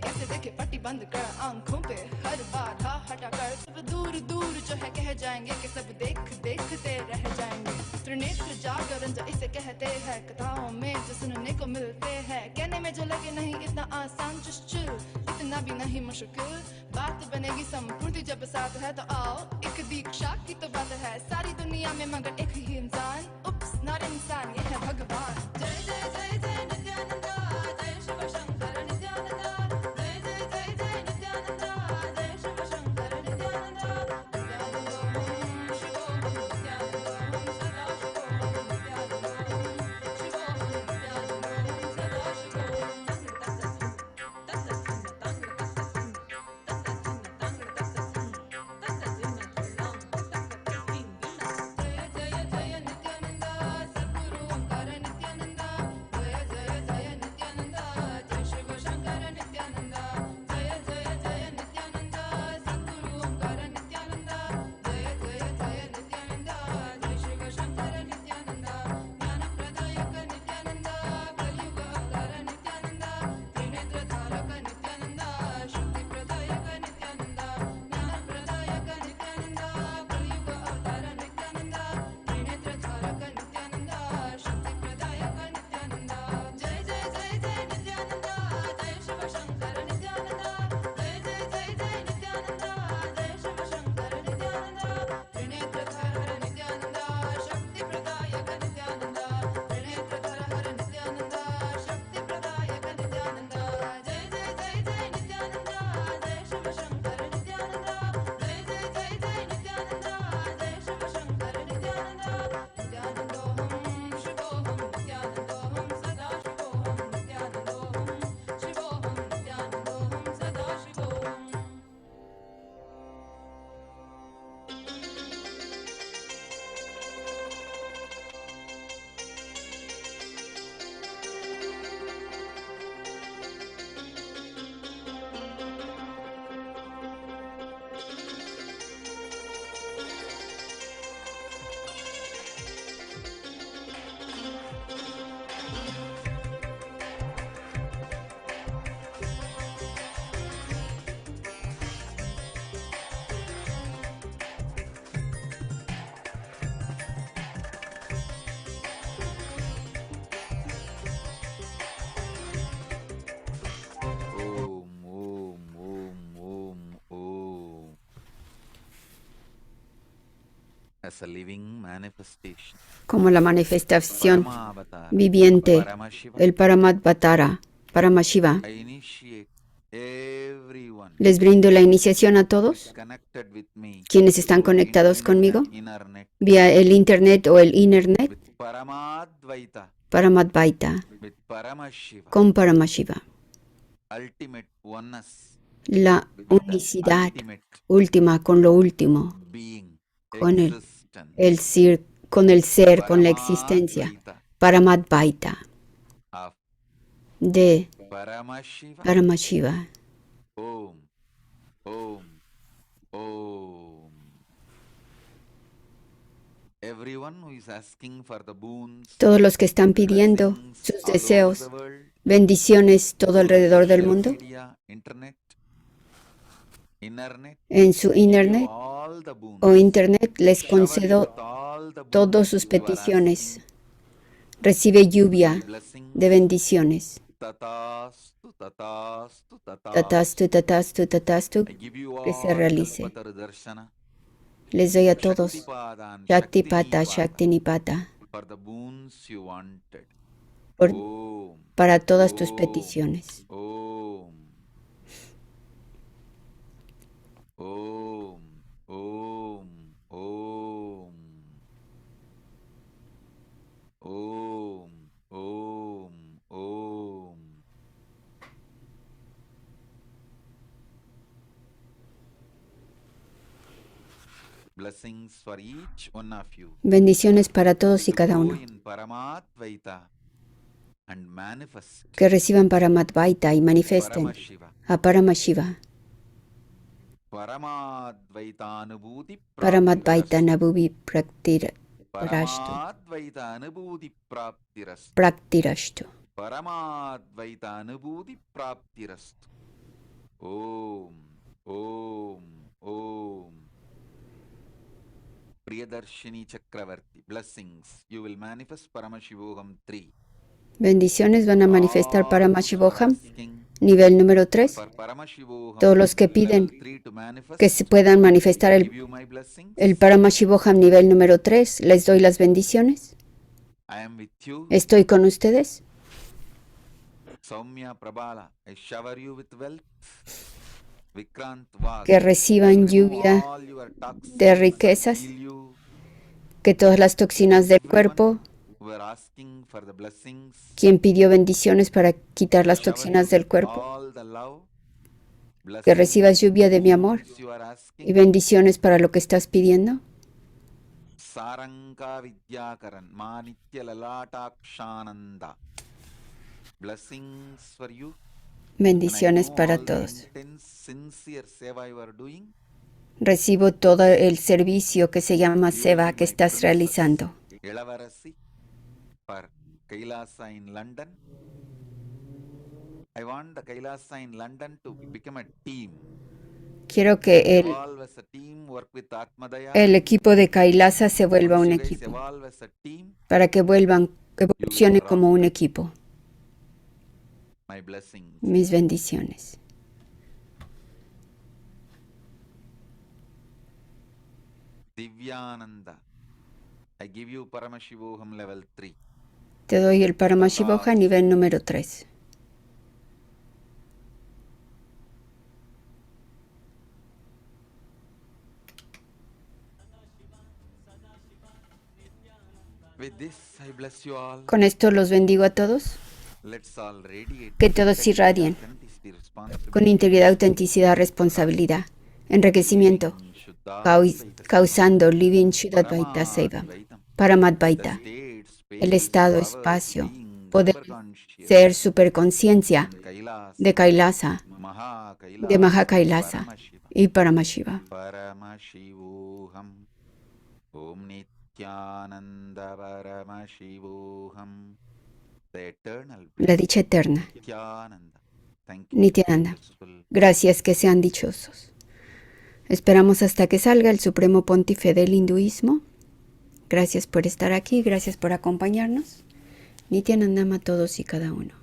कैसे देखे पट्टी बंद कर आंखों पे हर बाधा हटा कर सब दूर दूर जो है कह जाएंगे कि सब देखते रह जाएंगे। त्रिनेत्र जागरण जो इसे कहते हैं कथाओं में जो सुनने को मिलते हैं कहने में जो लगे नहीं इतना आसान चुश्चुल इतना भी नहीं मुश्किल बात बनेगी संपूर्ति जब साथ है तो आओ एक दीक्षा की तो बात है सारी दुनिया में मगर एक ही इंसान उप्स नॉट इंसान ये है भगवान। जय जय जय जय नित्यानंदा जय शिव शंकर नित्यानंदा जय जय जय जय नित्यानंदा जय शिव शंकर नित्यानंदा नित्यानंदोहं शिवोहं नित्यानंदोहं सदा शिवोहं नित्यानंदोहं शिवोहं नित्यानंदोहं सदा शिवोहं जय जय जय नित्यानंदा सद्गुरु ओंकार नित्यानंदा जय जय जय नित्यानंदा जय शिव शंकर नित्यानंदा जय जय जय नित्यानंदा सद्गुरु ओंकार नित्यानंदा जय जय जय नित्यानंदा जय शिव शंकर नित्यानंदा ज्ञान प्रदायक नित्यानंदा कलियुग अवतार नित्यानंदा त्रिनेत्र धारक नित्यानंदा शक्ति प्रदायक नित्यानंदा ज्ञान प्रदायक नित्यानंदा कलियुग अवतार नित्यानंदा त्रिनेत्र धारक नित्यानंदा शक्ति प्रदायक नित्यानंदा जय जय जय जय नित्यानंदा जय शिव शंकर नित्यानंदा जय जय जय जय नित्यानंदा जय शिव शंकर नित्यानंदा त्रिनेत्र धारक नित्यानंदा शक्ति प्रदायक नित्यानंदा त्रिनेत्र धारक नित्यानंदा शक्ति प्रदायक नित्यानंदा जय जय जय जय नित्यानंदा जय शिव शंकर नित्यानंदा जय जय जय जय नित्यानंदा जय शिव शंकर नित्यानंदा नित्यानंदोहं शिवोहं नित्यानंदोहं सदा शिवोहं नित्यानंदोहं शिवोहं नित्यानंदोहं सदा शिवोहं। Om, Om, Om, Om, Om. As a living manifestation. como la manifestación Paramavatara, viviente, Paramashiva, el Paramatvatara, Paramashiva. I initiate everyone Les brindo la iniciación a todos connected with me quienes están conectados conmigo internet vía el internet o el internet with Paramadvaita, Paramadvaita with Paramashiva, con Paramashiva. ultimate oneness, La with the unicidad ultimate última con lo último, being, con el- existence, con el ser, con la existencia. Paramadvaita Paramadvaita of de Paramashiva. Paramashiva. Om, Om, Om. Everyone who is asking for the boons, Todos los que están pidiendo blessings sus all over deseos, the world, bendiciones todo alrededor del social mundo, media, internet, en su internet all the boons, o internet les shower you concedo with all the boons todas sus you are peticiones. asking. Recibe lluvia Blessings. de bendiciones. Tatastu, tatastu, tatastu. Tatastu, tatastu, tatastu, I give you que se all realice. Kalpatar darshana, Les doy a todos Shaktipada and Shaktipata, Shaktinipata Shaktinipata, for the boons you wanted. por- Om, para todas tus Om, peticiones. Om, Om, Om, Om, Om, Om, Om. Blessings for each one of you. Bendiciones para todos y cada Go uno. in Paramatvaita and manifest Que reciban Paramadvaita y manifiesten Paramashiva. a Paramashiva. Paramadvaita Anubhuti Paramadvaita Praptirastu. Nabubi Praktirashtu. Paramadvaita Anubhuti Praptirastu. Praktirashtu. Paramadvaita Anubhuti Praptirastu. Om, Om, Om. Priyadarshini Chakravarti. Blessings. You will manifest Paramashivoham 3. Bendiciones van a manifestar All para those Mashivoham. asking Nivel número 3. for Paramashivoham Todos los que level piden 3 to manifest, que se puedan manifestar give you my blessings. el Paramashivoham nivel número 3. Les doy las bendiciones. I am with you. Estoy con ustedes. Saumya Prabhala, I shower you with wealth. Vikrant Vag, Que reciban remove lluvia all your toxins, de riquezas. heal you. Que todas las toxinas del Everyone cuerpo, who are asking for the blessings, quien pidió bendiciones para quitar las shower toxinas you del with cuerpo, all the love, que blessings, recibas lluvia de mi amor things you are asking. y bendiciones para lo que estás pidiendo. Saranka Vidyakaran Manitya Lalatakshananda. Blessings for you. Bendiciones And I know para all the todos. intense, sincere seva you are doing. Recibo todo el servicio que se llama You Seva will que my estás princess, realizando. Ilavarasi for Kailasa in London. I want the Kailasa in London to become a team. Quiero que Evolve as a team, work with Atmadaya. el equipo de Kailasa se vuelva Once un you guys equipo, evolve as a team, para que evolucione como un equipo. my blessings. Mis bendiciones. Divyananda. I give you Paramashivoham level 3. Te doy el Paramashivoha nivel número 3. With this, I bless you all. Con esto los bendigo a todos. Let's all radiate Que todos integrity, irradien authenticity, responsibility, con integridad, autenticidad, responsabilidad, enriquecimiento, Shuddha, causando Living Shuddhadvaita Seva, Paramadvaita, state, space, el estado, power, espacio, being, poder, superconscious, ser, superconciencia Kailasa, de Kailasa, Maha de Maha Kailasa Paramashiva. y Paramashiva. Paramashivoham. Om Nityananda Paramashivoham. The eternal La dicha eterna, Nityananda. Thank you. Nityananda. Blissful. Gracias, que sean dichosos. Esperamos hasta que salga el Supremo Pontífice del hinduismo. Gracias por estar aquí, gracias por acompañarnos. Nityanandam a todos y cada uno.